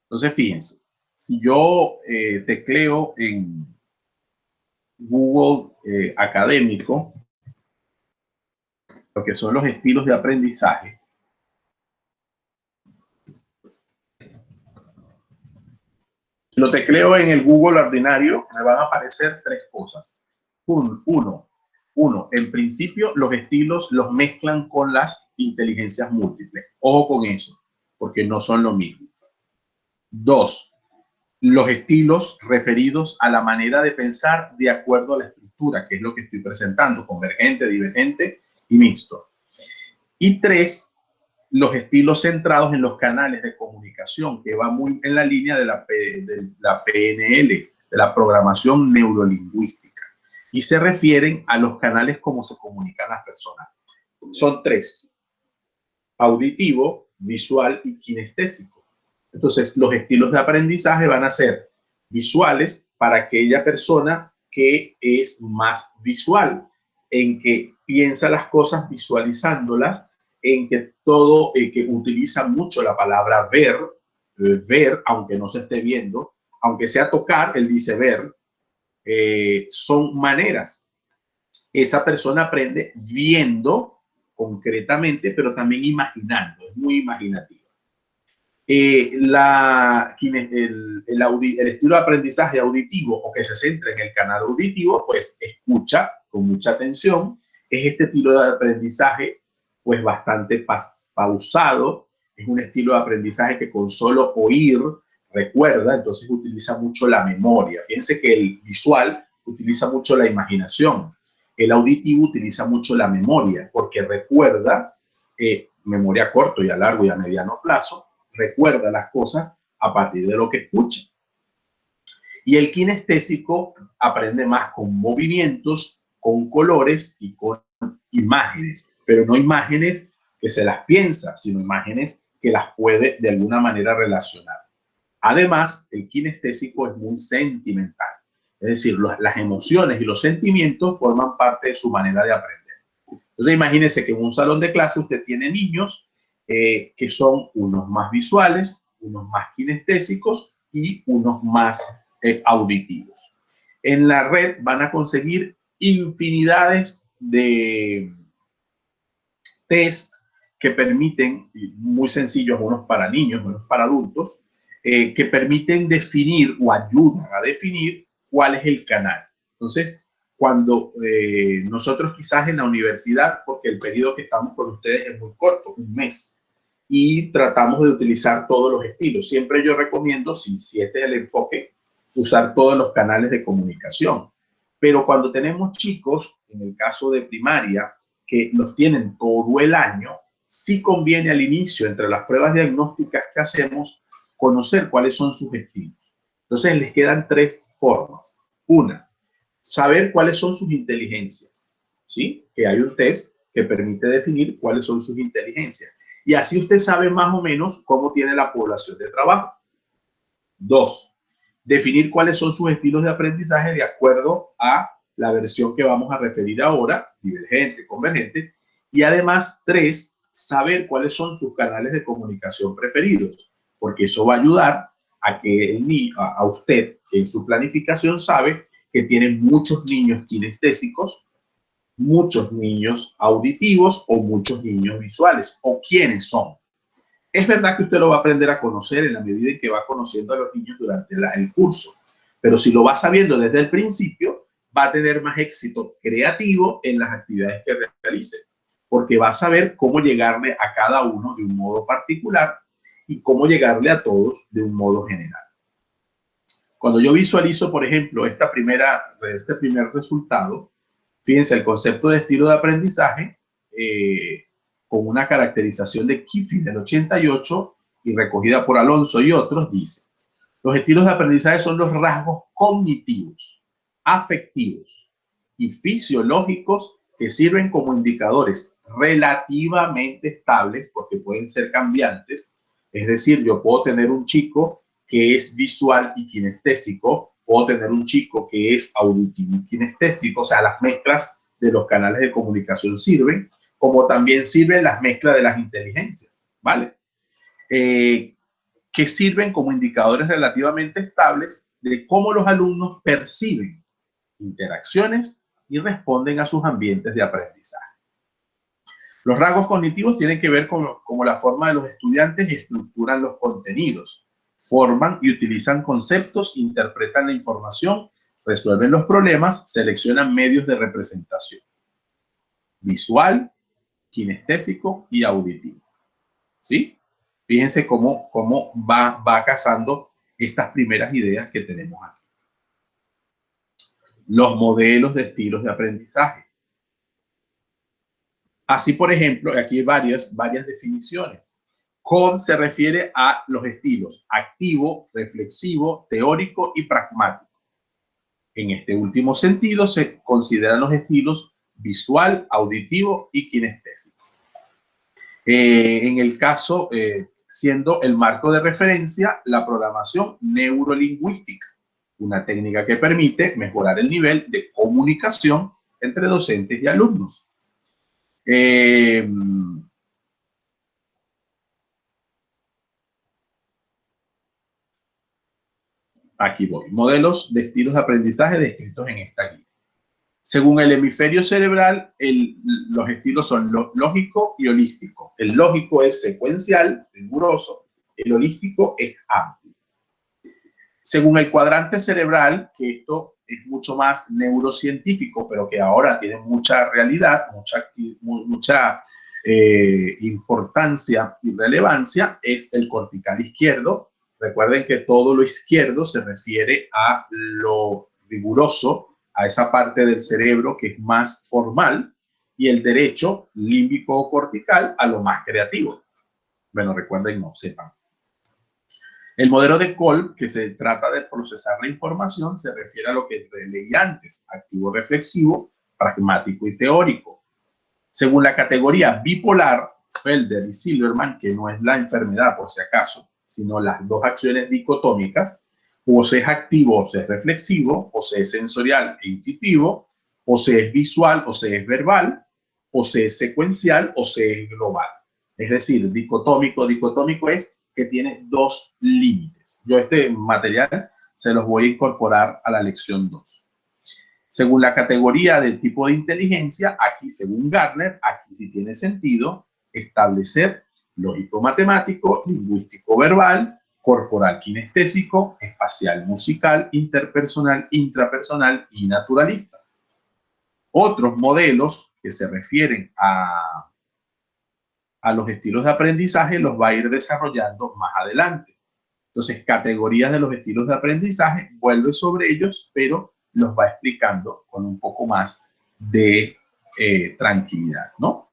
Entonces, fíjense, si yo tecleo en Google académico lo que son los estilos de aprendizaje, si lo tecleo en el Google ordinario, me van a aparecer tres cosas. Uno, en principio los estilos los mezclan con las inteligencias múltiples. Ojo con eso, porque no son lo mismo. Dos, los estilos referidos a la manera de pensar de acuerdo a la estructura, que es lo que estoy presentando, convergente, divergente y mixto. Y tres, los estilos centrados en los canales de comunicación, que va muy en la línea de la PNL, de la programación neurolingüística, y se refieren a los canales como se comunican las personas. Son tres: auditivo, visual y kinestésico. Entonces, los estilos de aprendizaje van a ser visuales para aquella persona que es más visual, en que piensa las cosas visualizándolas, en que que utiliza mucho la palabra ver, aunque no se esté viendo, aunque sea tocar, él dice ver, son maneras. Esa persona aprende viendo concretamente, pero también imaginando, es muy imaginativo. El estilo de aprendizaje auditivo, o que se centra en el canal auditivo, pues escucha con mucha atención. Es este estilo de aprendizaje pues bastante pausado. Es un estilo de aprendizaje que con solo oír recuerda, entonces utiliza mucho la memoria. Fíjense que el visual utiliza mucho la imaginación. El auditivo utiliza mucho la memoria, porque recuerda, memoria a corto y a largo y a mediano plazo, recuerda las cosas a partir de lo que escucha. Y el kinestésico aprende más con movimientos, con colores y con imágenes, pero no imágenes que se las piensa, sino imágenes que las puede de alguna manera relacionar. Además, el kinestésico es muy sentimental, es decir, las emociones y los sentimientos forman parte de su manera de aprender. Entonces, imagínense que en un salón de clase usted tiene niños que son unos más visuales, unos más kinestésicos y unos más auditivos. En la red van a conseguir infinidades de test que permiten, muy sencillos, unos para niños, unos para adultos, que permiten definir o ayudan a definir cuál es el canal. Entonces, cuando nosotros quizás en la universidad, porque el periodo que estamos con ustedes es muy corto, un mes, y tratamos de utilizar todos los estilos. Siempre yo recomiendo, si este es el enfoque, usar todos los canales de comunicación. Pero cuando tenemos chicos, en el caso de primaria, que los tienen todo el año, sí conviene al inicio, entre las pruebas diagnósticas que hacemos, conocer cuáles son sus estilos. Entonces les quedan tres formas. Una, saber cuáles son sus inteligencias, ¿sí? Que hay un test que permite definir cuáles son sus inteligencias. Y así usted sabe más o menos cómo tiene la población de trabajo. Dos, definir cuáles son sus estilos de aprendizaje de acuerdo a la versión que vamos a referir ahora, divergente, convergente. Y además, tres, saber cuáles son sus canales de comunicación preferidos, porque eso va a ayudar a que a usted, que en su planificación sabe que tiene muchos niños kinestésicos, muchos niños auditivos o muchos niños visuales, o quiénes son. Es verdad que usted lo va a aprender a conocer en la medida en que va conociendo a los niños durante el curso, pero si lo va sabiendo desde el principio, va a tener más éxito creativo en las actividades que realice, porque va a saber cómo llegarle a cada uno de un modo particular y cómo llegarle a todos de un modo general. Cuando yo visualizo, por ejemplo, este primer resultado, fíjense, el concepto de estilo de aprendizaje, con una caracterización de Kiffin del 88 y recogida por Alonso y otros, dice: los estilos de aprendizaje son los rasgos cognitivos, afectivos y fisiológicos que sirven como indicadores relativamente estables, porque pueden ser cambiantes. Es decir, yo puedo tener un chico que es visual y kinestésico, puedo tener un chico que es auditivo y kinestésico, o sea, las mezclas de los canales de comunicación sirven, como también sirven las mezclas de las inteligencias, ¿vale? Que sirven como indicadores relativamente estables de cómo los alumnos perciben interacciones y responden a sus ambientes de aprendizaje. Los rasgos cognitivos tienen que ver con cómo la forma de los estudiantes estructuran los contenidos, forman y utilizan conceptos, interpretan la información, resuelven los problemas, seleccionan medios de representación visual, kinestésico y auditivo. ¿Sí? Fíjense cómo va cazando estas primeras ideas que tenemos aquí. Los modelos de estilos de aprendizaje. Así, por ejemplo, aquí hay varias definiciones. COD se refiere a los estilos activo, reflexivo, teórico y pragmático. En este último sentido se consideran los estilos visual, auditivo y kinestésico. En el caso, siendo el marco de referencia la programación neurolingüística, una técnica que permite mejorar el nivel de comunicación entre docentes y alumnos. Aquí voy. Modelos de estilos de aprendizaje descritos en esta guía. Según el hemisferio cerebral, los estilos son lógico y holístico. El lógico es secuencial, riguroso. El holístico es amplio. Según el cuadrante cerebral, que esto es mucho más neurocientífico, pero que ahora tiene mucha realidad, mucha importancia y relevancia, es el cortical izquierdo. Recuerden que todo lo izquierdo se refiere a lo riguroso, a esa parte del cerebro que es más formal, y el derecho, límbico o cortical, a lo más creativo. Bueno, recuerden, no sepan. El modelo de Kolb, que se trata de procesar la información, se refiere a lo que leí antes: activo reflexivo, pragmático y teórico. Según la categoría bipolar, Felder y Silverman, que no es la enfermedad por si acaso, sino las dos acciones dicotómicas, o se es activo o se es reflexivo, o se es sensorial e intuitivo, o se es visual o se es verbal, o se es secuencial o se es global. Es decir, dicotómico es que tiene dos límites. Yo este material se los voy a incorporar a la lección 2. Según la categoría del tipo de inteligencia, aquí según Gardner, aquí sí tiene sentido establecer lógico-matemático, lingüístico-verbal, corporal kinestésico, espacial musical, interpersonal, intrapersonal y naturalista. Otros modelos que se refieren a los estilos de aprendizaje los va a ir desarrollando más adelante. Entonces, categorías de los estilos de aprendizaje, vuelve sobre ellos, pero los va explicando con un poco más de tranquilidad, ¿no?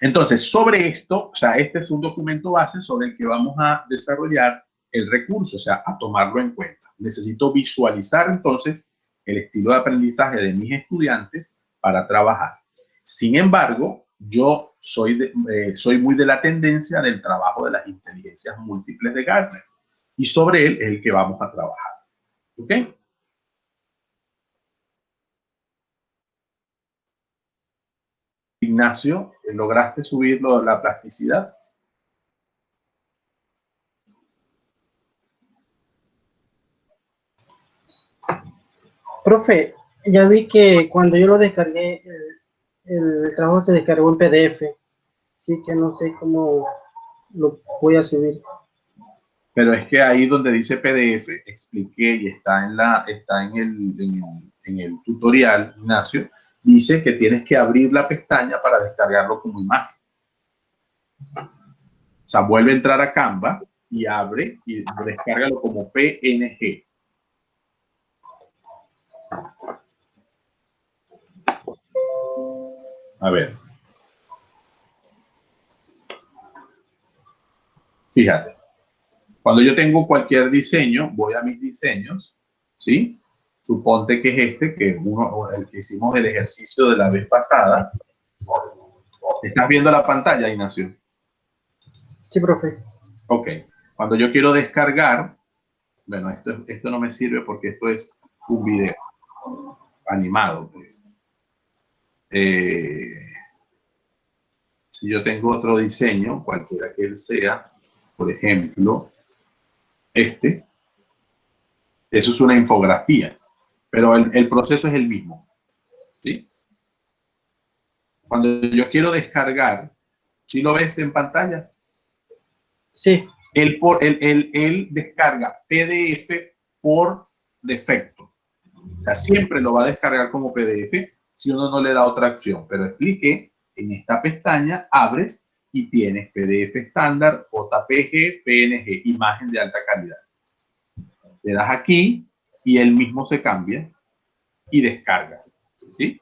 Entonces, sobre esto, o sea, este es un documento base sobre el que vamos a desarrollar el recurso, o sea, a tomarlo en cuenta. Necesito visualizar entonces el estilo de aprendizaje de mis estudiantes para trabajar. Sin embargo, yo soy muy de la tendencia del trabajo de las inteligencias múltiples de Gardner, y sobre él es el que vamos a trabajar. ¿Ok? Ignacio, ¿lograste subirlo la plasticidad? Profe, ya vi que cuando yo lo descargué, el trabajo se descargó en PDF, así que no sé cómo lo voy a subir. Pero es que ahí donde dice PDF, expliqué y está en el tutorial, Ignacio, dice que tienes que abrir la pestaña para descargarlo como imagen. O sea, vuelve a entrar a Canva y abre y descárgalo como PNG. A ver. Fíjate. Cuando yo tengo cualquier diseño, voy a mis diseños, ¿sí? Suponte que es este, que es el que hicimos el ejercicio de la vez pasada. ¿Estás viendo la pantalla, Ignacio? Sí, profe. Ok. Cuando yo quiero descargar, bueno, esto no me sirve porque esto es un video animado, pues. Si yo tengo otro diseño, cualquiera que él sea, por ejemplo, eso es una infografía, pero el proceso es el mismo, ¿sí? Cuando yo quiero descargar, ¿sí lo ves en pantalla? Sí. Él descarga PDF por defecto. O sea, siempre lo va a descargar como PDF si uno no le da otra opción. Pero expliqué, en esta pestaña abres y tienes PDF estándar, JPG, PNG, imagen de alta calidad. Le das aquí y él mismo se cambia y descargas, ¿sí?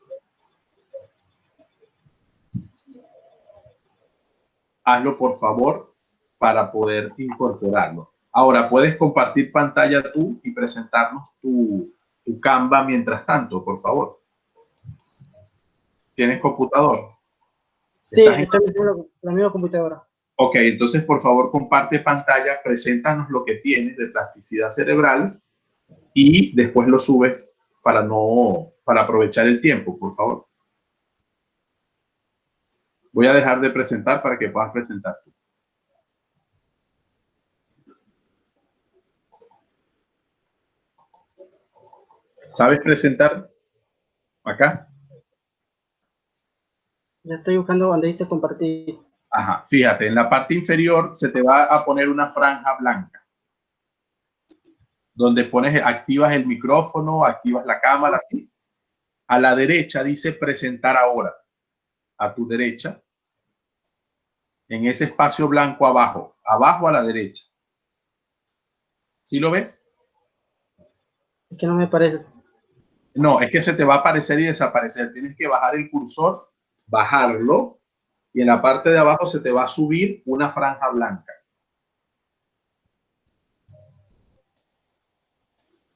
Hazlo, por favor, para poder incorporarlo. Ahora, puedes compartir pantalla tú y presentarnos tu Canva mientras tanto, por favor. ¿Tienes computador? Sí, estoy en la misma computadora. Ok, entonces, por favor, comparte pantalla, preséntanos lo que tienes de plasticidad cerebral y después lo subes para aprovechar el tiempo, por favor. Voy a dejar de presentar para que puedas presentar tú. ¿Sabes presentar acá? Ya estoy buscando donde dice compartir. Ajá, fíjate, en la parte inferior se te va a poner una franja blanca, donde activas el micrófono, activas la cámara, ¿sí? A la derecha dice presentar ahora. A tu derecha, en ese espacio blanco abajo a la derecha. ¿Sí lo ves? Es que no me parece. No, es que se te va a aparecer y desaparecer. Tienes que bajar el cursor, bajarlo, y en la parte de abajo se te va a subir una franja blanca.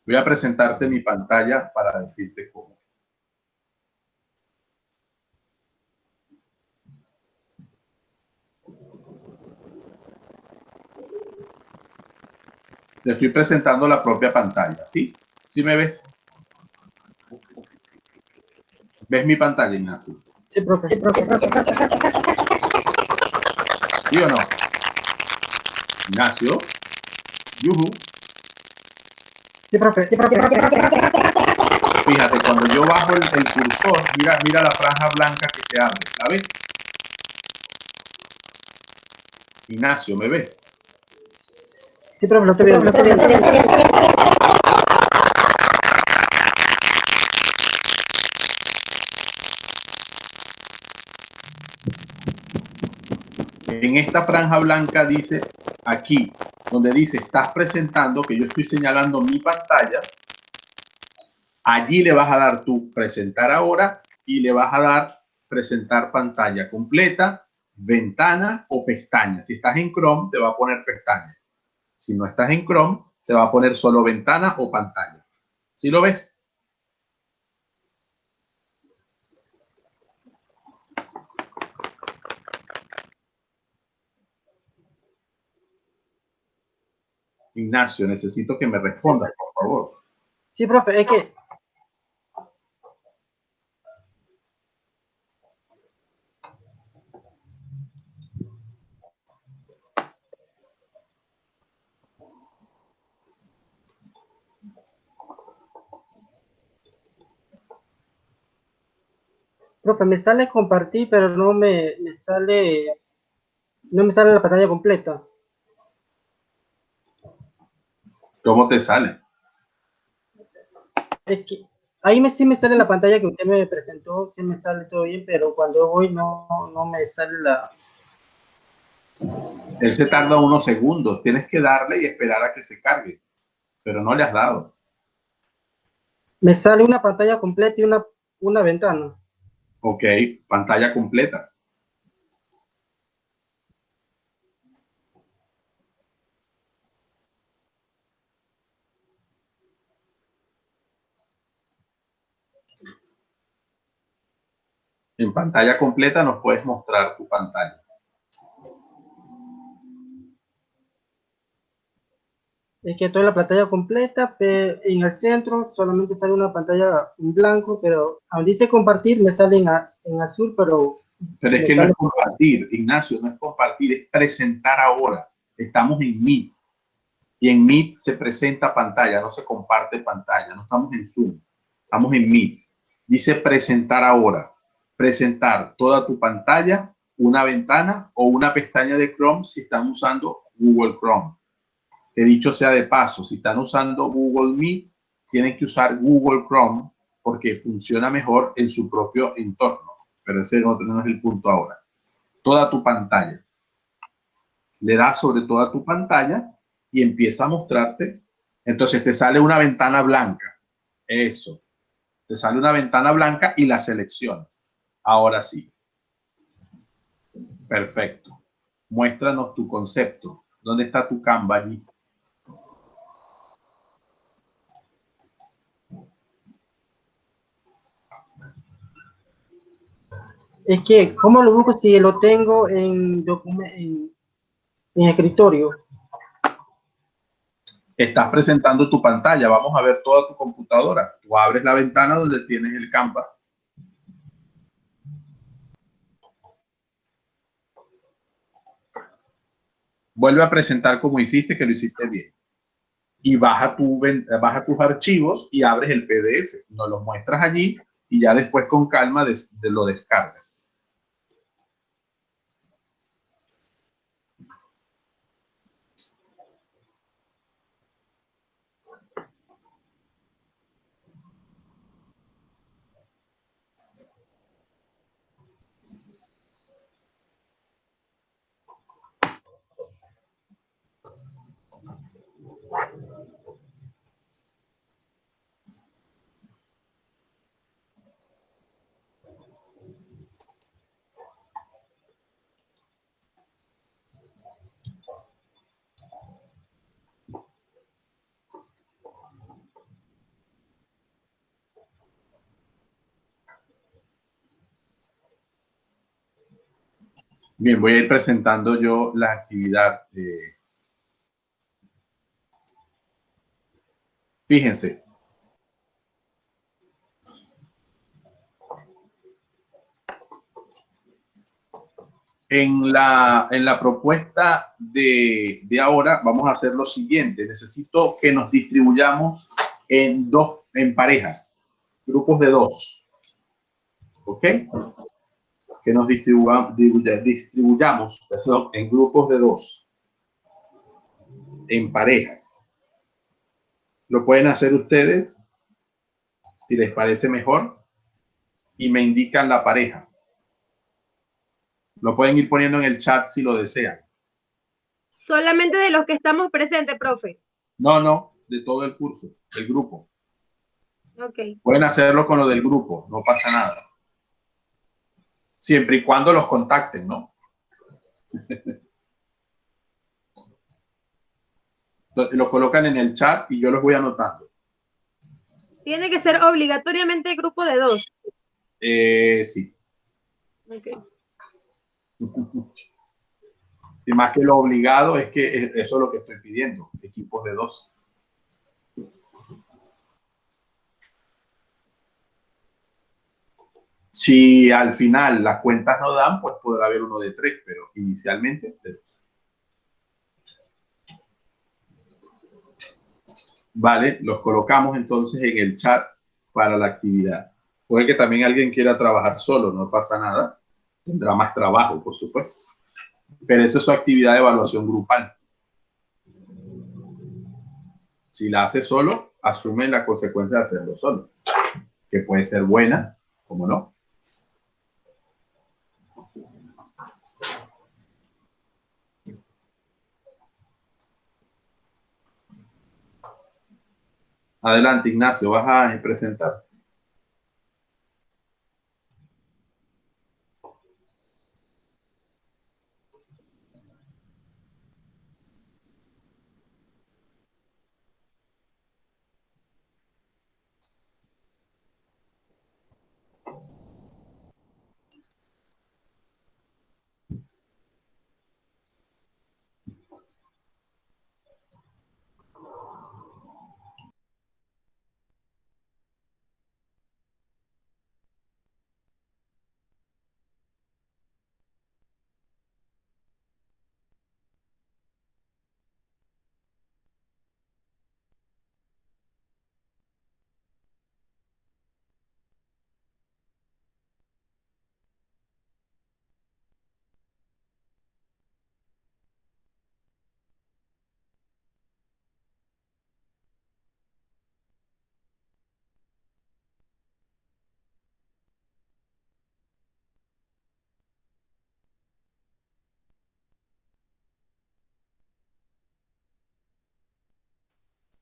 Voy a presentarte mi pantalla para decirte cómo. Te estoy presentando la propia pantalla, ¿sí? ¿Sí me ves? ¿Ves mi pantalla, Ignacio? Sí, profe. ¿Sí o no? Ignacio. Yuhu. Sí, profe. Fíjate, cuando yo bajo el cursor, mira la franja blanca que se abre, ¿la ves? Ignacio, ¿me ves? Sí, profe, lo estoy viendo. En esta franja blanca dice aquí, donde dice estás presentando, que yo estoy señalando mi pantalla, allí le vas a dar tu presentar ahora y le vas a dar presentar pantalla completa, ventana o pestaña. Si estás en Chrome, te va a poner pestaña. Si no estás en Chrome, te va a poner solo ventana o pantalla. ¿Sí lo ves? Ignacio, necesito que me respondas, por favor. Sí, profe, es que profe, me sale compartir, pero no me sale No me sale la pantalla completa. ¿Cómo te sale? Es que ahí sí me sale la pantalla que usted me presentó, sí me sale todo bien, pero cuando voy no me sale la... Él se tarda unos segundos. Tienes que darle y esperar a que se cargue. Pero no le has dado. Me sale una pantalla completa y una ventana. Ok, pantalla completa. En pantalla completa nos puedes mostrar tu pantalla. Es que toda la pantalla completa, pero en el centro solamente sale una pantalla en blanco, pero donde dice compartir me sale en azul, pero Pero es me que no sale... es compartir, Ignacio, no es compartir, es presentar ahora. Estamos en Meet. Y en Meet se presenta pantalla, no se comparte pantalla. No estamos en Zoom, estamos en Meet. Dice presentar ahora. Presentar toda tu pantalla, una ventana o una pestaña de Chrome si están usando Google Chrome. Que dicho sea de paso, si están usando Google Meet, tienen que usar Google Chrome porque funciona mejor en su propio entorno. Pero ese no es el punto ahora. Toda tu pantalla. Le das sobre toda tu pantalla y empieza a mostrarte. Entonces te sale una ventana blanca. Eso. Te sale una ventana blanca y la seleccionas. Ahora sí. Perfecto. Muéstranos tu concepto. ¿Dónde está tu Canva allí? Es que, ¿cómo lo busco si lo tengo en escritorio? Estás presentando tu pantalla. Vamos a ver toda tu computadora. Tú abres la ventana donde tienes el Canva. Vuelve a presentar como hiciste, que lo hiciste bien. Y baja tus archivos y abres el PDF. Nos los muestras allí y ya después con calma lo descargas. Bien, voy a ir presentando yo la actividad. Fíjense. En la propuesta de ahora vamos a hacer lo siguiente. Necesito que nos distribuyamos en parejas, grupos de 2. ¿Ok? Que nos distribuyamos, perdón, en grupos de 2, en parejas. Lo pueden hacer ustedes, si les parece mejor, y me indican la pareja. Lo pueden ir poniendo en el chat si lo desean. Solamente de los que estamos presentes, profe. No, de todo el curso, del grupo. Ok. Pueden hacerlo con lo del grupo, no pasa nada. Siempre y cuando los contacten, ¿no? Lo colocan en el chat y yo los voy anotando. Tiene que ser obligatoriamente grupo de 2. Sí. Ok. Y más que lo obligado es que eso es lo que estoy pidiendo, equipos de 2. Si al final las cuentas no dan, pues podrá haber uno de 3, pero inicialmente de 2. Vale, los colocamos entonces en el chat para la actividad. Puede que también alguien quiera trabajar solo, no pasa nada. Tendrá más trabajo, por supuesto. Pero eso es su actividad de evaluación grupal. Si la hace solo, asume la consecuencia de hacerlo solo, que puede ser buena, como no. Adelante, Ignacio, vas a presentar.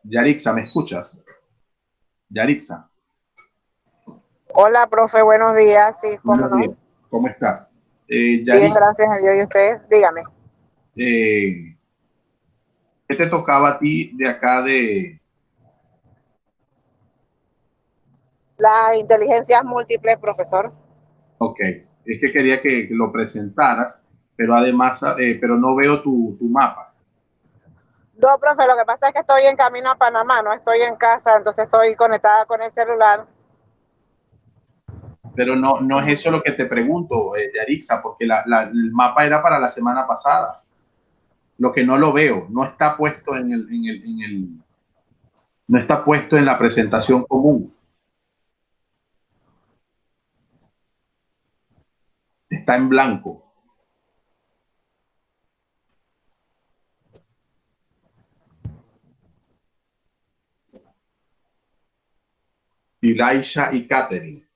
Yarixa, ¿me escuchas? Yarixa. Hola, profe, buenos días. Sí, cómo Buenos no. días. ¿Cómo estás? Bien, Yarixa, gracias a Dios. ¿Y usted? Dígame. ¿qué te tocaba a ti de acá de... Las inteligencias múltiples, profesor. Ok, es que quería que lo presentaras, pero además, pero no veo tu mapa. No, profe, lo que pasa es que estoy en camino a Panamá, no estoy en casa, entonces estoy conectada con el celular. Pero no es eso lo que te pregunto, Yarixa, porque el mapa era para la semana pasada. Lo que no lo veo, no está puesto no está puesto en la presentación común. Está en blanco. Elisha y Catherine.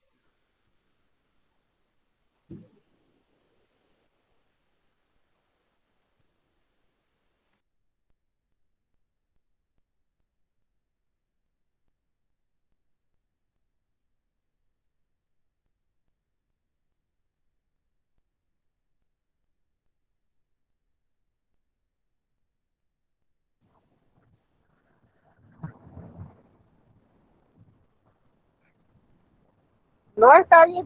No está ahí.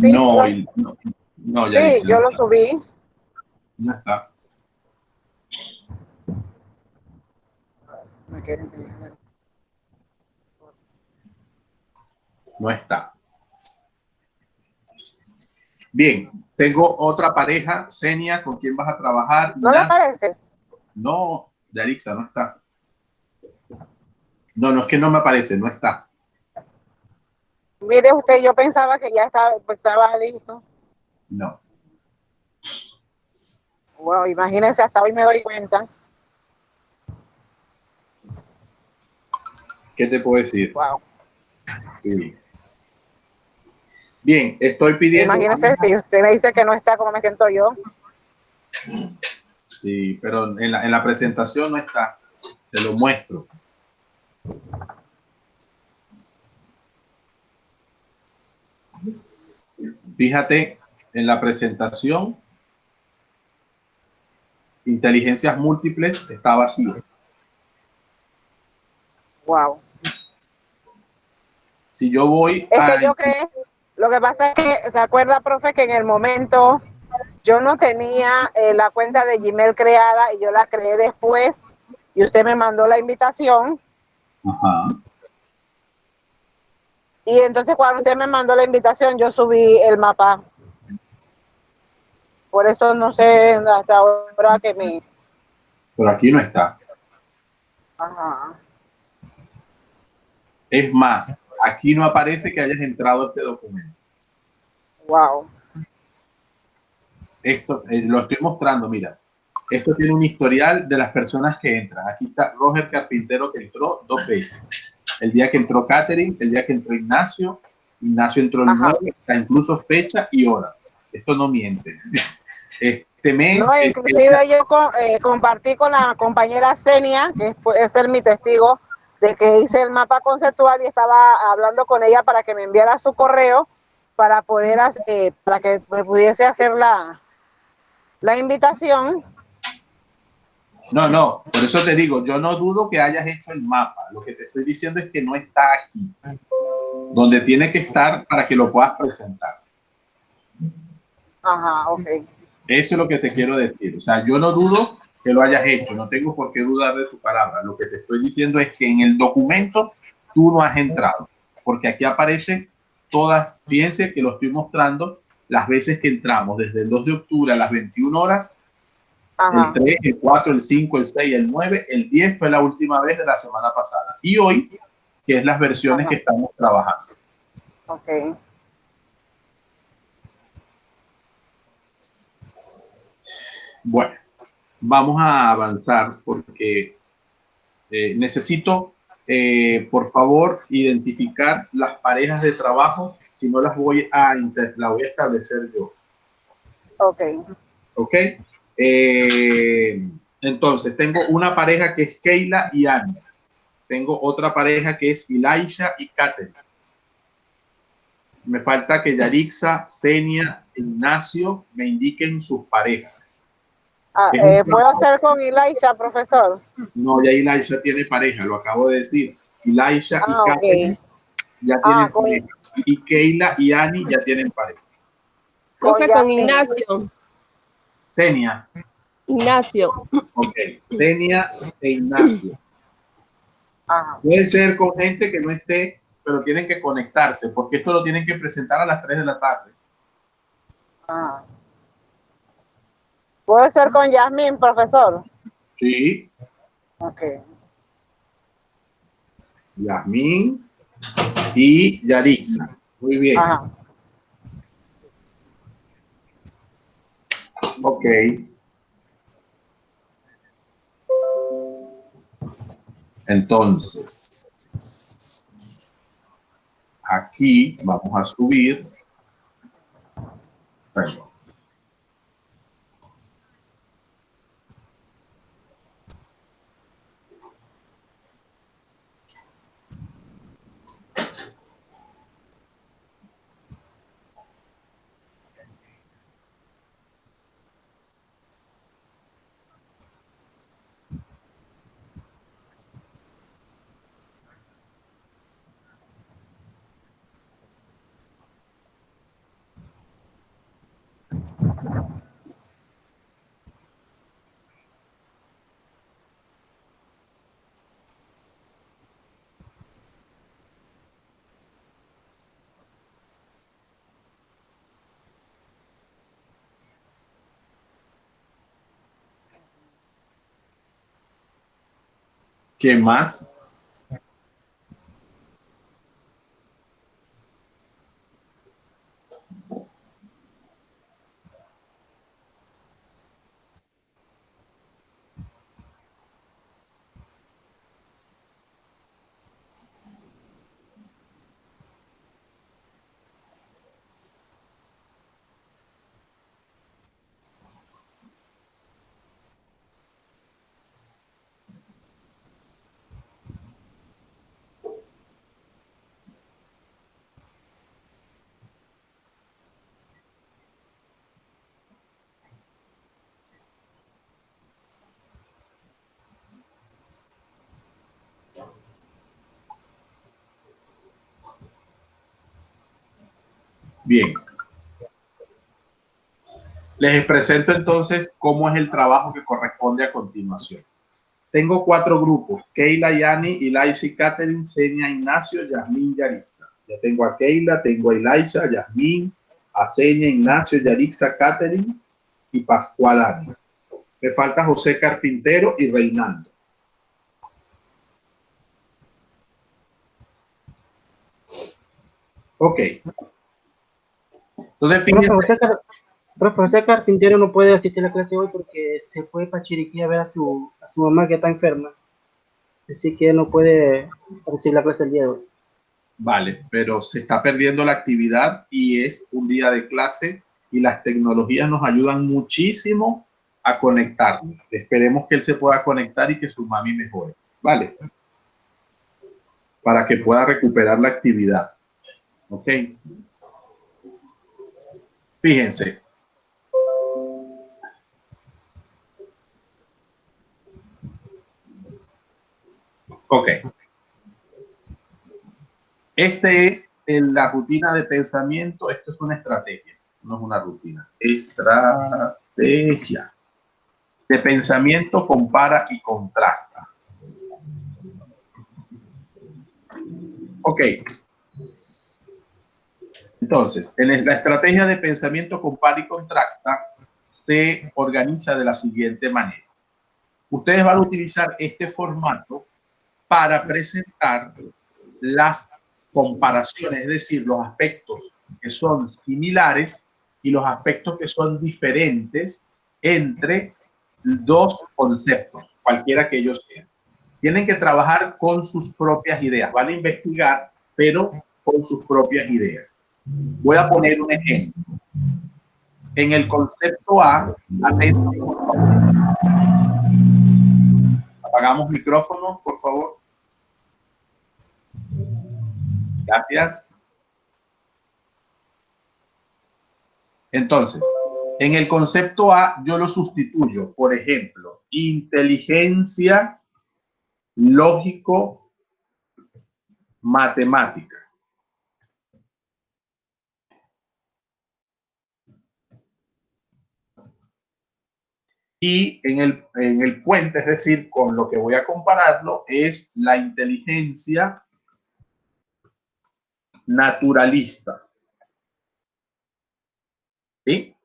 Sí, No, no, no, sí, Yarixa, yo no lo está. subí. No está. No está. Bien, tengo otra pareja, Senia, con quien vas a trabajar. ¿No le aparece? No, Yarixa, no está. No, no es que no me aparece, no está. Mire usted, yo pensaba que ya estaba, pues, estaba listo. No. Wow, imagínense, hasta hoy me doy cuenta. ¿Qué te puedo decir? Wow. Sí. Bien, estoy pidiendo. Imagínense si usted me dice que no está, ¿cómo me siento yo? Sí, pero en la presentación no está. Te lo muestro. Fíjate, en la presentación, inteligencias múltiples está vacío. Wow. Si yo voy Es a... que yo creé, lo que pasa es que, ¿se acuerda, profe, que en el momento yo no tenía la cuenta de Gmail creada y yo la creé después y usted me mandó la invitación? Ajá. Y entonces cuando usted me mandó la invitación yo subí el mapa. Por eso no sé hasta ahora que me... Pero aquí no está. Ajá. Es más, aquí no aparece que hayas entrado a este documento. Wow. Esto lo estoy mostrando, mira. Esto tiene un historial de las personas que entran. Aquí está Roger Carpintero, que entró 2 veces. El día que entró Catherine, el día que entró Ignacio. Ignacio entró el 9, o sea, incluso fecha y hora. Esto no miente. Este mes... No, inclusive yo compartí con la compañera Senia, que puede ser mi testigo, de que hice el mapa conceptual y estaba hablando con ella para que me enviara su correo para poder, para que me pudiese hacer la invitación. No, por eso te digo, yo no dudo que hayas hecho el mapa. Lo que te estoy diciendo es que no está aquí, donde tiene que estar para que lo puedas presentar. Ajá, ok. Eso es lo que te quiero decir. O sea, yo no dudo que lo hayas hecho, no tengo por qué dudar de tu palabra. Lo que te estoy diciendo es que en el documento tú no has entrado, porque aquí aparecen todas, fíjense que lo estoy mostrando, las veces que entramos, desde el 2 de octubre a las 21 horas, Ajá. el 3, el 4, el 5, el 6, el 9, el 10 fue la última vez de la semana pasada. Y hoy, que es las versiones que estamos trabajando. Ok. Bueno, vamos a avanzar porque necesito, por favor, identificar las parejas de trabajo. Si no las voy a establecer yo. Ok. Ok. Entonces, tengo una pareja que es Keila y Ana. Tengo otra pareja que es Ilaisha y Catherine. Me falta que Yarixa, Senia, Ignacio me indiquen sus parejas. ¿Puedo hacer con Ilaisha, profesor? No, ya Ilaisha tiene pareja, lo acabo de decir. Ilaisha y Catherine ya tienen pareja. Y Keila y Ani ya tienen pareja. Profe, con Ignacio. Senia. Ignacio. Ok, Senia e Ignacio. Puede ser con gente que no esté, pero tienen que conectarse, porque esto lo tienen que presentar a las 3 de la tarde. ¿Puede ser con Yasmín, profesor? Sí. Ok. Yasmín y Yarixa. Muy bien. Ajá. Ok. Entonces, aquí vamos a subir. Perdón. ¿Qué más? Bien. Les presento entonces cómo es el trabajo que corresponde a continuación. Tengo 4 grupos: Keila, Yani, Ilaisha y Catherine, Senia, Ignacio, Yasmín, Yarixa. Ya tengo a Keila, tengo a Ilaisha, a Yasmín, a Senia, Ignacio, Yarixa, Catherine y Pascual Ani. Me falta José Carpintero y Reinaldo. Ok. Entonces, fíjense. Profe, José Carpintero no puede asistir a la clase hoy porque se fue para Chiriquí a ver a su mamá que está enferma. Así que no puede recibir la clase el día de hoy. Vale, pero se está perdiendo la actividad y es un día de clase y las tecnologías nos ayudan muchísimo a conectarnos. Esperemos que él se pueda conectar y que su mami mejore. Vale. Para que pueda recuperar la actividad. ¿Ok? Fíjense. Ok. Este es la rutina de pensamiento. Esto es una estrategia, no es una rutina. Estrategia de pensamiento, compara y contrasta. Ok. Entonces, en la estrategia de pensamiento, compara y contrasta se organiza de la siguiente manera. Ustedes van a utilizar este formato para presentar las comparaciones, es decir, los aspectos que son similares y los aspectos que son diferentes entre dos conceptos, cualquiera que ellos sean. Tienen que trabajar con sus propias ideas, van a investigar, pero con sus propias ideas. Voy a poner un ejemplo. En el concepto A, atento, por favor. Apagamos micrófonos, por favor. Gracias. Entonces, en el concepto A yo lo sustituyo, por ejemplo, inteligencia lógico-matemática. Y en el puente, es decir, con lo que voy a compararlo, es la inteligencia naturalista. ¿Sí?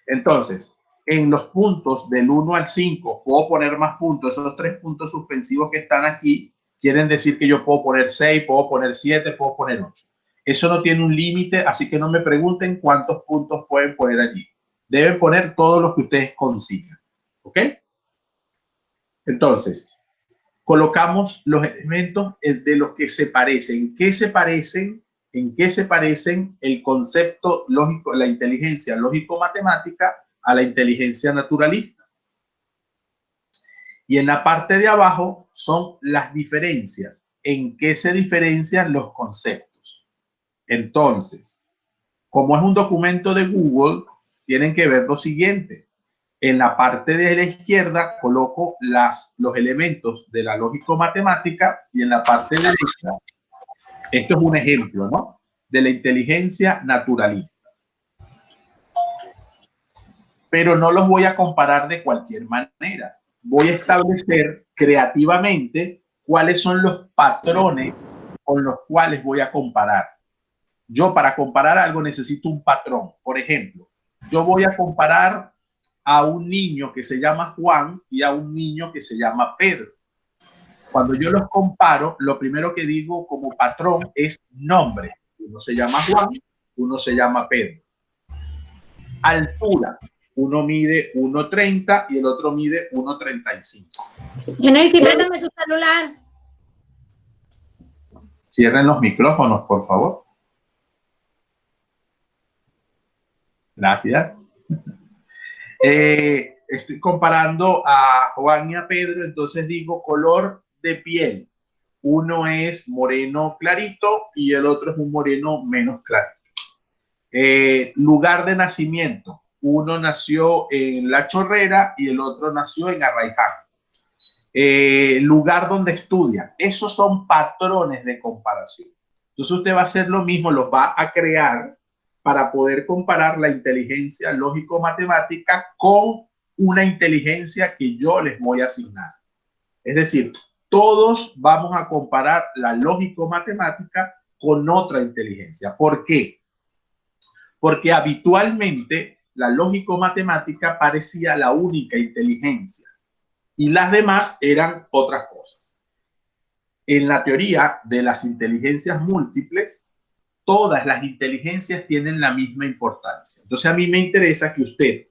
Entonces, en los puntos del 1 al 5, puedo poner más puntos. Esos 3 puntos suspensivos que están aquí quieren decir que yo puedo poner 6, puedo poner 7, puedo poner 8. Eso no tiene un límite, así que no me pregunten cuántos puntos pueden poner allí. Deben poner todos los que ustedes consigan. ¿Ok? Entonces, colocamos los elementos de los que se parecen. ¿Qué se parecen? ¿En qué se parecen el concepto lógico, la inteligencia lógico-matemática a la inteligencia naturalista? Y en la parte de abajo son las diferencias. ¿En qué se diferencian los conceptos? Entonces, como es un documento de Google, tienen que ver lo siguiente. En la parte de la izquierda coloco los elementos de la lógico-matemática y en la parte derecha, esto es un ejemplo, ¿no? De la inteligencia naturalista. Pero no los voy a comparar de cualquier manera. Voy a establecer creativamente cuáles son los patrones con los cuales voy a comparar. Yo para comparar algo necesito un patrón. Por ejemplo, yo voy a comparar a un niño que se llama Juan y a un niño que se llama Pedro. Cuando yo los comparo, lo primero que digo como patrón es nombre. Uno se llama Juan, uno se llama Pedro. Altura. Uno mide 1,30 y el otro mide 1,35. Genesis, préndame tu celular. Cierren los micrófonos, por favor. Gracias. Estoy comparando a Juan y a Pedro, entonces digo color de piel. Uno es moreno clarito y el otro es un moreno menos clarito. Lugar de nacimiento. Uno nació en La Chorrera y el otro nació en Arraiján. Lugar donde estudia. Esos son patrones de comparación. Entonces usted va a hacer lo mismo, los va a crear para poder comparar la inteligencia lógico-matemática con una inteligencia que yo les voy a asignar. Es decir, todos vamos a comparar la lógico-matemática con otra inteligencia. ¿Por qué? Porque habitualmente la lógico-matemática parecía la única inteligencia y las demás eran otras cosas. En la teoría de las inteligencias múltiples, todas las inteligencias tienen la misma importancia. Entonces a mí me interesa que usted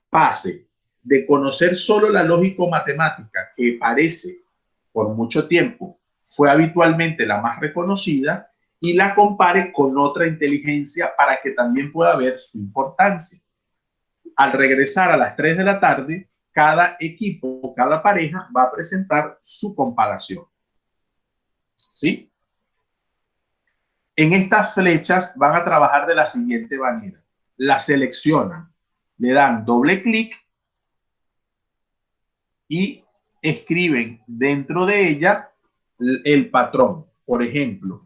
pase de conocer solo la lógico-matemática, que parece por mucho tiempo fue habitualmente la más reconocida, y la compare con otra inteligencia para que también pueda ver su importancia. Al regresar a las 3 de la tarde, cada equipo, cada pareja va a presentar su comparación. ¿Sí? En estas flechas van a trabajar de la siguiente manera. La seleccionan, le dan doble clic y escriben dentro de ella el patrón. Por ejemplo,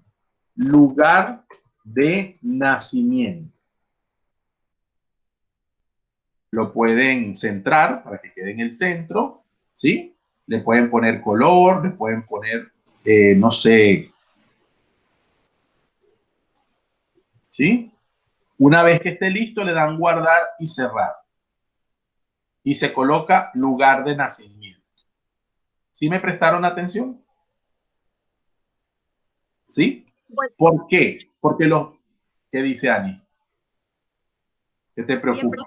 lugar de nacimiento. Lo pueden centrar para que quede en el centro, ¿sí? Le pueden poner color, le pueden poner, no sé, ¿sí? Una vez que esté listo, le dan guardar y cerrar. Y se coloca lugar de nacimiento. ¿Sí me prestaron atención? ¿Sí? Bueno, ¿Por qué? Porque los... ¿Qué dice Ani? ¿Qué te preocupa?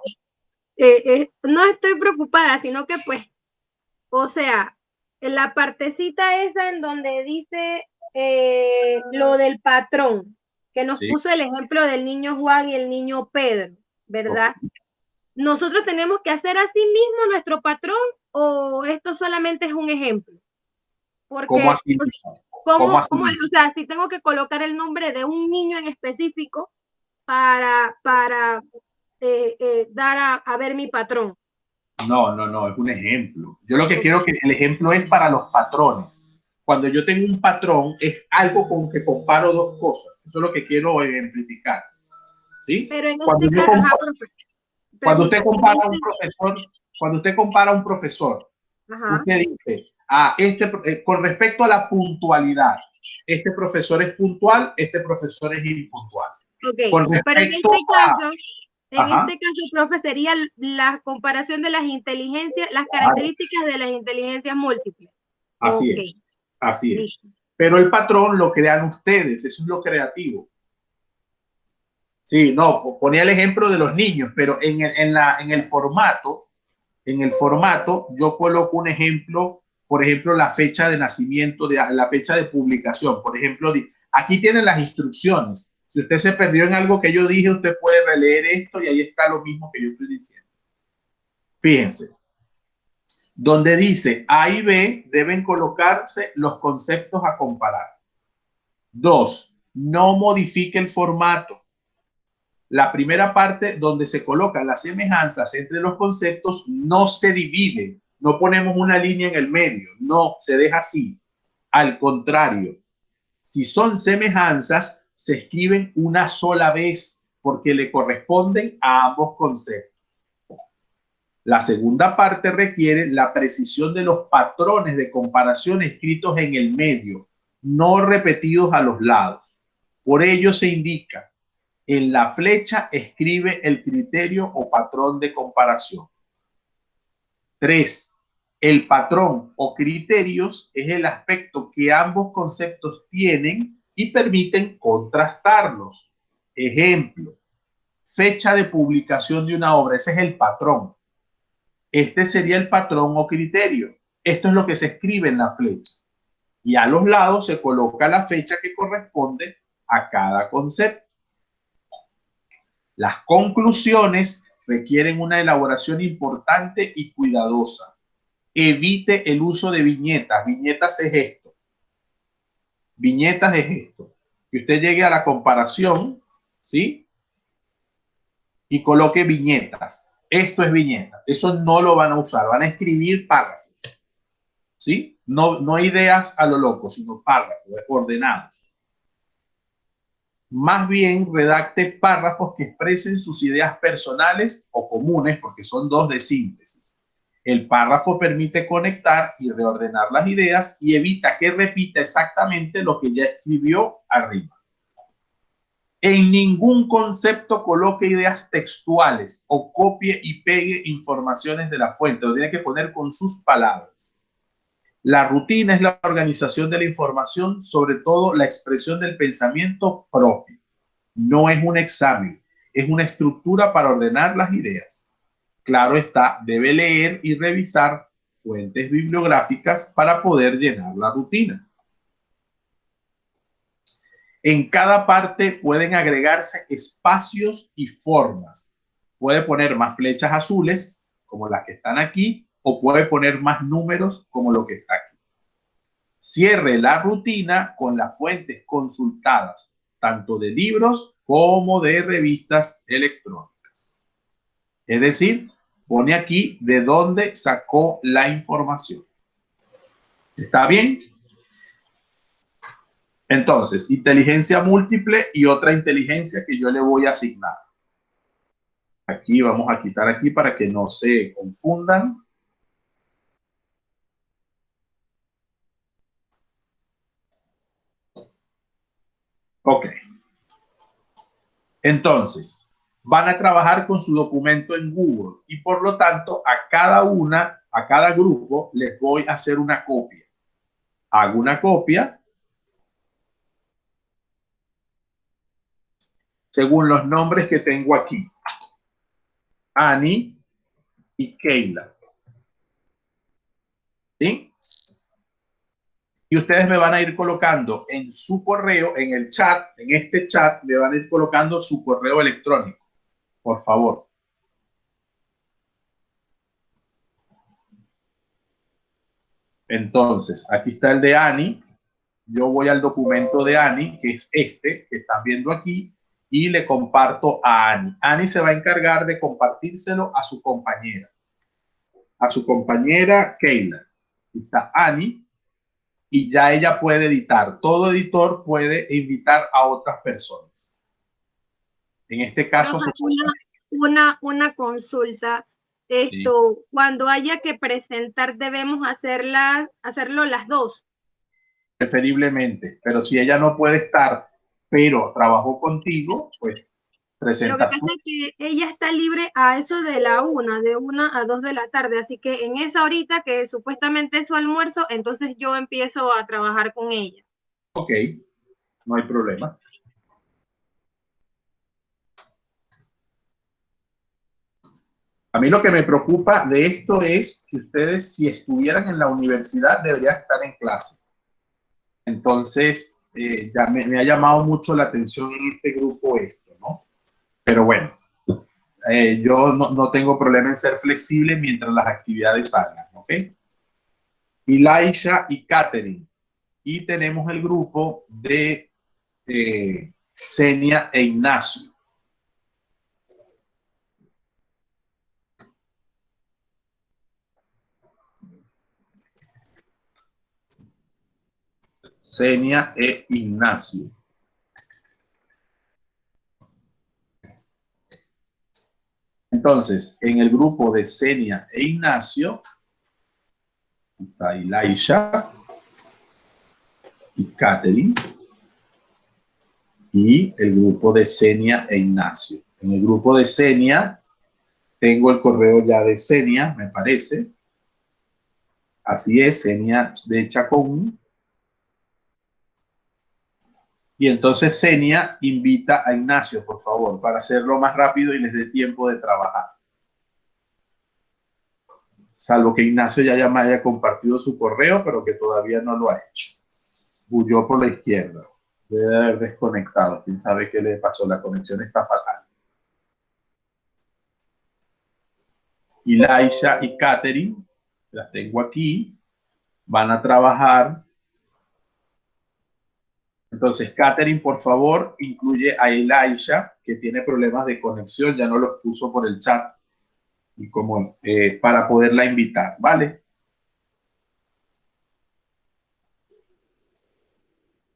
no estoy preocupada, sino que pues, o sea, en la partecita esa en donde dice lo del patrón, que nos Sí. puso el ejemplo del niño Juan y el niño Pedro, ¿verdad? Ok. ¿Nosotros tenemos que hacer así mismo nuestro patrón o esto solamente es un ejemplo? Porque, ¿Cómo así? ¿Cómo así? o sea, si tengo que colocar el nombre de un niño en específico para dar a ver mi patrón. No, es un ejemplo. Yo lo que quiero que el ejemplo es para los patrones. Cuando yo tengo un patrón, es algo con que comparo dos cosas. Eso es lo que quiero ejemplificar. ¿Sí? Pero en Cuando, este yo caso, comparo, cuando usted compara a un profesor, cuando usted compara a un profesor, usted dice, con respecto a la puntualidad, este profesor es puntual, este profesor es impuntual. Okay. Con respecto en este caso, profe, sería la comparación de las inteligencias, las características de las inteligencias múltiples. Así es, así es. Pero el patrón lo crean ustedes, eso es lo creativo. Sí, no, ponía el ejemplo de los niños, pero en el formato yo coloco un ejemplo, por ejemplo, la fecha de nacimiento, la fecha de publicación. Por ejemplo, aquí tienen las instrucciones. Si usted se perdió en algo que yo dije, usted puede releer esto y ahí está lo mismo que yo estoy diciendo. Fíjense. Donde dice A y B deben colocarse los conceptos a comparar. 2. No modifique el formato. La primera parte donde se colocan las semejanzas entre los conceptos no se divide. No ponemos una línea en el medio. No, se deja así. Al contrario, si son semejanzas, se escriben una sola vez porque le corresponden a ambos conceptos. La segunda parte requiere la precisión de los patrones de comparación escritos en el medio, no repetidos a los lados. Por ello se indica, en la flecha escribe el criterio o patrón de comparación. 3. El patrón o criterios es el aspecto que ambos conceptos tienen y permiten contrastarlos. Ejemplo, fecha de publicación de una obra, ese es el patrón. Este sería el patrón o criterio. Esto es lo que se escribe en la flecha. Y a los lados se coloca la fecha que corresponde a cada concepto. Las conclusiones requieren una elaboración importante y cuidadosa. Evite el uso de viñetas. Viñetas es esto. Viñetas es esto. Que usted llegue a la comparación, ¿sí? Y coloque viñetas. Esto es viñeta. Eso no lo van a usar. Van a escribir párrafos. ¿Sí? No ideas a lo loco, sino párrafos ordenados. Más bien redacte párrafos que expresen sus ideas personales o comunes, porque son dos de síntesis. El párrafo permite conectar y reordenar las ideas y evita que repita exactamente lo que ya escribió arriba. En ningún concepto coloque ideas textuales o copie y pegue informaciones de la fuente. Lo tiene que poner con sus palabras. La rutina es la organización de la información, sobre todo la expresión del pensamiento propio. No es un examen, es una estructura para ordenar las ideas. Claro está, debe leer y revisar fuentes bibliográficas para poder llenar la rutina. En cada parte pueden agregarse espacios y formas. Puede poner más flechas azules, como las que están aquí, o puede poner más números, como lo que está aquí. Cierre la rutina con las fuentes consultadas, tanto de libros como de revistas electrónicas. Es decir, pone aquí de dónde sacó la información. ¿Está bien? Entonces, inteligencia múltiple y otra inteligencia que yo le voy a asignar. Aquí vamos a quitar aquí para que no se confundan. Ok. Entonces, van a trabajar con su documento en Google y por lo tanto a cada grupo les voy a hacer una copia. Hago una copia según los nombres que tengo aquí. Annie y Keila. ¿Sí? Y ustedes me van a ir colocando en su correo, en el chat, en este chat, me van a ir colocando su correo electrónico, por favor. Entonces, aquí está el de Annie. Yo voy al documento de Annie, que es este que están viendo aquí, y le comparto a Annie. Annie se va a encargar de compartírselo a su compañera Keila. Aquí está Annie, y ya ella puede editar. Todo editor puede invitar a otras personas. En este caso, una consulta. Esto, sí. Cuando haya que presentar, debemos hacerlo las dos. Preferiblemente, pero si ella no puede estar, pero trabajó contigo, pues presenta. Lo que pasa es que ella está libre a eso de de 1 a 2 de la tarde, así que en esa horita que supuestamente es su almuerzo, entonces yo empiezo a trabajar con ella. Ok, no hay problema. A mí lo que me preocupa de esto es que ustedes, si estuvieran en la universidad, deberían estar en clase. Entonces, ya me ha llamado mucho la atención en este grupo esto, ¿no? Pero bueno, yo no tengo problema en ser flexible mientras las actividades salgan, ¿ok? Elijah y Catherine. Y tenemos el grupo de Senia e Ignacio. Senia e Ignacio. Entonces, en el grupo de Senia e Ignacio está Elijah y Catherine, y el grupo de Senia e Ignacio. En el grupo de Senia tengo el correo ya de Senia, me parece. Así es, Senia de Chacón. Y entonces Senia invita a Ignacio, por favor, para hacerlo más rápido y les dé tiempo de trabajar. Salvo que Ignacio ya me haya compartido su correo, pero que todavía no lo ha hecho. Huyó por la izquierda. Debe haber desconectado. ¿Quién sabe qué le pasó? La conexión está fatal. Elijah y Catherine, las tengo aquí, van a trabajar. Entonces, Catherine, por favor, incluye a Elijah, que tiene problemas de conexión, ya no los puso por el chat, y como para poderla invitar, ¿vale?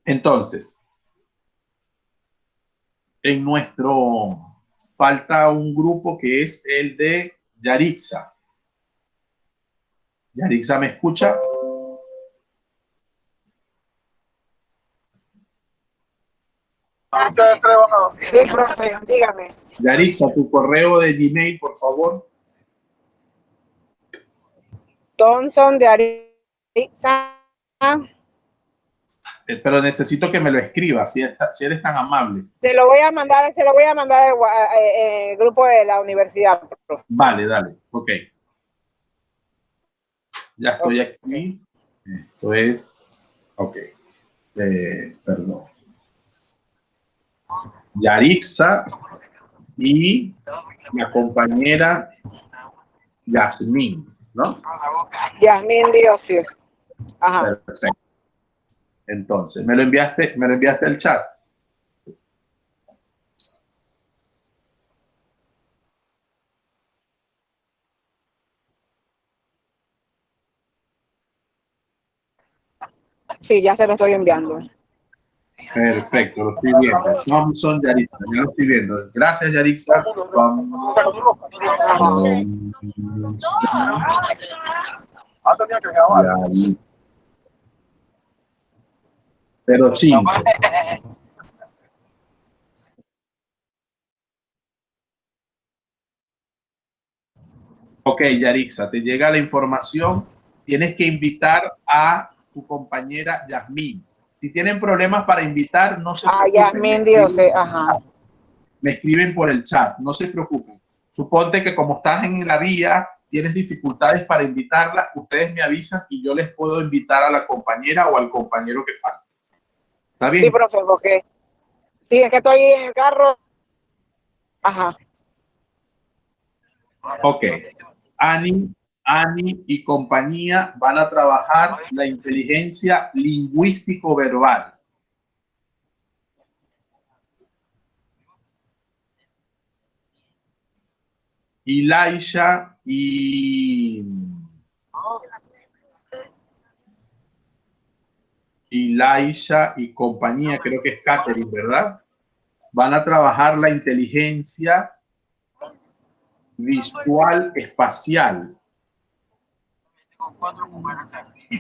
Entonces, en nuestro falta un grupo que es el de Yaritza. Yaritza, ¿me escucha? Sí, profe, dígame. Yaritza, tu correo de Gmail, por favor. Thompson de Yaritza Pero necesito que me lo escriba, si eres tan amable. Se lo voy a mandar al grupo de la universidad. Vale, dale, ok. Ya estoy aquí. Esto es, ok. Perdón. Yarixa y la compañera Yasmín, ¿no? Yasmín Díaz, sí. Ajá. Perfecto. Entonces, ¿me lo enviaste al chat? Sí, ya se lo estoy enviando. Perfecto, lo estoy viendo. Thompson Yarixa, ya lo estoy viendo. Gracias, Yarixa. Pero sí. Ok, Yarixa, te llega la información. Tienes que invitar a tu compañera Yasmín. Si tienen problemas para invitar, no se preocupen. Yasmín Díaz, ajá. Me escriben por el chat, no se preocupen. Suponte que como estás en la vía, tienes dificultades para invitarla, ustedes me avisan y yo les puedo invitar a la compañera o al compañero que falta. ¿Está bien? Sí, profe, porque sí, es que estoy en el carro. Ajá. Ok. Ani y compañía van a trabajar la inteligencia lingüístico-verbal. Y Laisha y compañía, creo que es Catherine, ¿verdad? Van a trabajar la inteligencia visual espacial.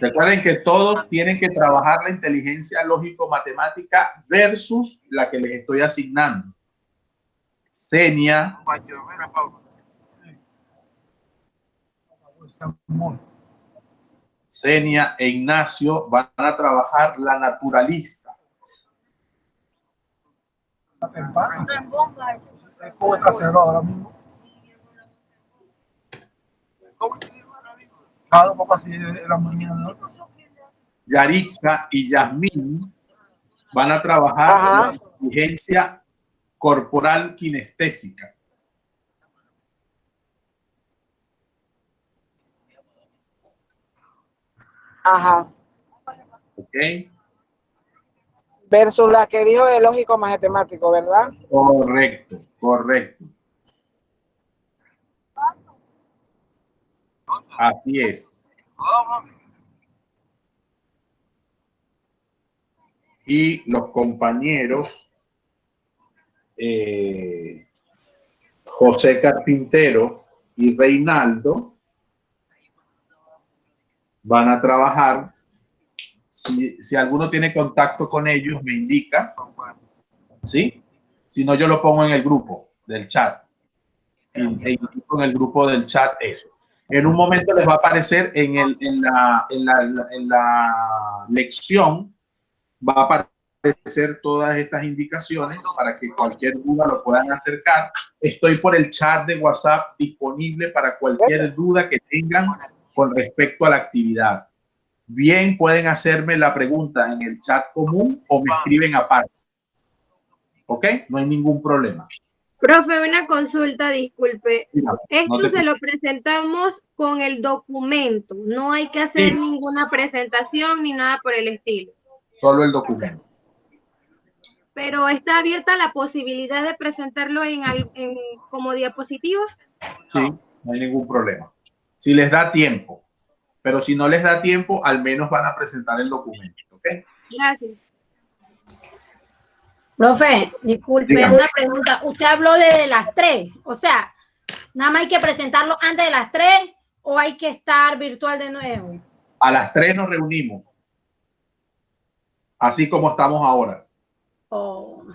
Recuerden que todos tienen que trabajar la inteligencia lógico-matemática versus la que les estoy asignando. Senia, e Ignacio van a trabajar la naturalista. Yarixa y Yasmín van a trabajar la inteligencia corporal kinestésica. Ajá. ¿Ok? Versus la que dijo de lógico matemático, ¿verdad? Correcto, correcto. Así es. Y los compañeros José Carpintero y Reinaldo van a trabajar. Si alguno tiene contacto con ellos, me indica, ¿sí? Si no, yo lo pongo en el grupo del chat. En el grupo del chat eso. En un momento les va a aparecer en la lección, va a aparecer todas estas indicaciones para que cualquier duda lo puedan acercar. Estoy por el chat de WhatsApp disponible para cualquier duda que tengan con respecto a la actividad. Bien, pueden hacerme la pregunta en el chat común o me escriben aparte. ¿Ok? No hay ningún problema. Profe, una consulta, disculpe. No, Esto se lo presentamos con el documento. No hay que hacer ninguna presentación ni nada por el estilo. Solo el documento. Pero está abierta la posibilidad de presentarlo como diapositivos. Sí, no hay ningún problema. Si les da tiempo. Pero si no les da tiempo, al menos van a presentar el documento. ¿Ok? Gracias. Profe, disculpe, dígame. una pregunta. Usted habló de las 3, o sea, ¿nada más hay que presentarlo antes de las 3 o hay que estar virtual de nuevo? A las 3 nos reunimos. Así como estamos ahora. Profe.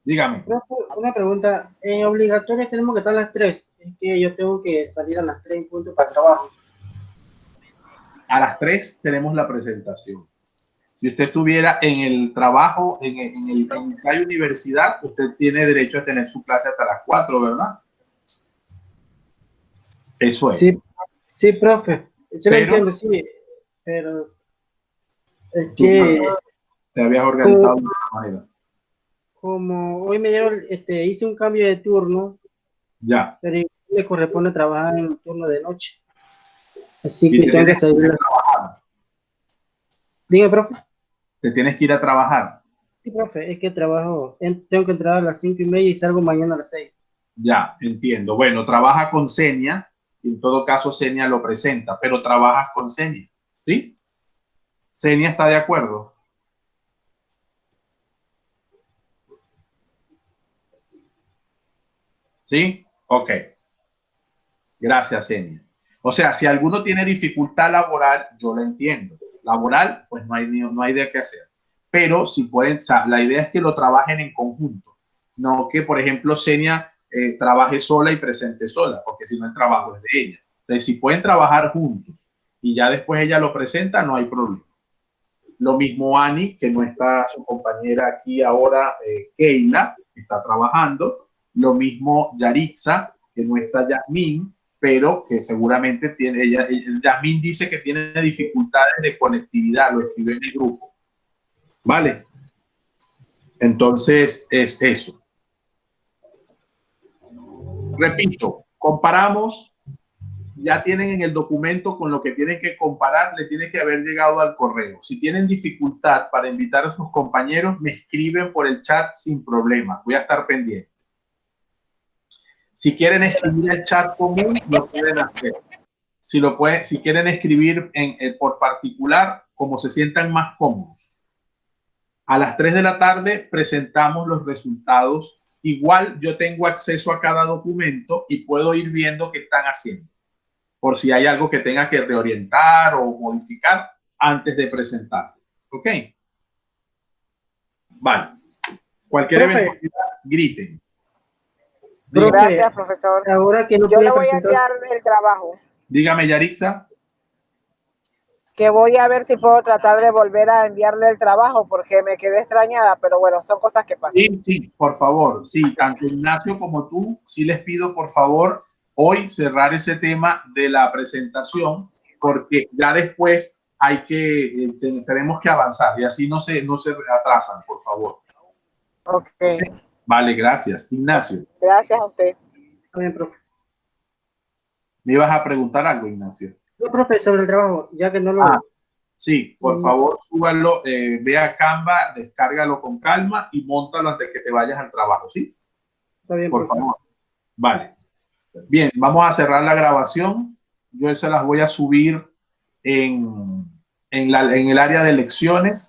Dígame. Profe, una pregunta. En obligatorio tenemos que estar a las 3. Es que yo tengo que salir a las 3 en punto para el trabajo. A las 3 tenemos la presentación. Si usted estuviera en el trabajo, en el ensayo universidad, usted tiene derecho a tener su clase hasta las 4, ¿verdad? Eso es. Sí, sí, profe. Yo lo Pero- entiendo, sí. Pero es que Te habías organizado de otra manera. como hoy me dieron, hice un cambio de turno, Ya. pero igual me corresponde trabajar en el turno de noche. Así Y que te tengo que tienes que ir salir. a trabajar. Diga, profe. Te tienes que ir a trabajar. Sí, profe, es que trabajo, tengo que entrar a las 5:30 y salgo mañana a las 6. Ya, entiendo. Bueno, trabaja con Senia. En todo caso, Senia lo presenta, pero trabajas con Senia, ¿sí? Senia está de acuerdo. ¿Sí? Ok. Gracias, Senia. O sea, si alguno tiene dificultad laboral, yo lo entiendo. Laboral, pues no hay de qué hacer. Pero si pueden, o sea, la idea es que lo trabajen en conjunto. No que, por ejemplo, Senia trabaje sola y presente sola, porque si no el trabajo es de ella. Entonces, si pueden trabajar juntos y ya después ella lo presenta, no hay problema. Lo mismo Ani, que no está su compañera aquí ahora, Keila, está trabajando. Lo mismo Yaritza, que no está Yasmín, pero que seguramente tiene, Yasmín dice que tiene dificultades de conectividad, lo escribió en el grupo. ¿Vale? Entonces, es eso. Repito, comparamos, ya tienen en el documento con lo que tienen que comparar, le tiene que haber llegado al correo. Si tienen dificultad para invitar a sus compañeros, me escriben por el chat sin problema. Voy a estar pendiente. Si quieren escribir el chat común, lo pueden hacer. Si quieren escribir por particular, como se sientan más cómodos. A las 3 de la tarde presentamos los resultados. Igual yo tengo acceso a cada documento y puedo ir viendo qué están haciendo, por si hay algo que tenga que reorientar o modificar antes de presentar. ¿Ok? Vale. Cualquier Profe. eventualidad, griten. Profe, Gracias, profesor. ahora que no Yo pude le voy a presentar, enviar el trabajo, Dígame, Yarixa. que voy a ver si puedo tratar de volver a enviarle el trabajo porque me quedé extrañada, pero bueno, son cosas que pasan. Sí, sí, por favor. Sí, tanto Ignacio como tú, sí les pido, por favor, hoy cerrar ese tema de la presentación, porque ya después hay que, tenemos que avanzar y así no se atrasan, por favor. Ok. Vale, gracias. Ignacio, Gracias a usted. Está bien, profe. ¿me ibas a preguntar algo, Ignacio? No, profe, sobre el trabajo, ya que no lo... Sí, por favor, súbalo, ve a Canva, descárgalo con calma y móntalo antes que te vayas al trabajo, ¿sí? Está bien, Por profe. favor. Vale. Bien, vamos a cerrar la grabación. Yo se las voy a subir en el área de lecciones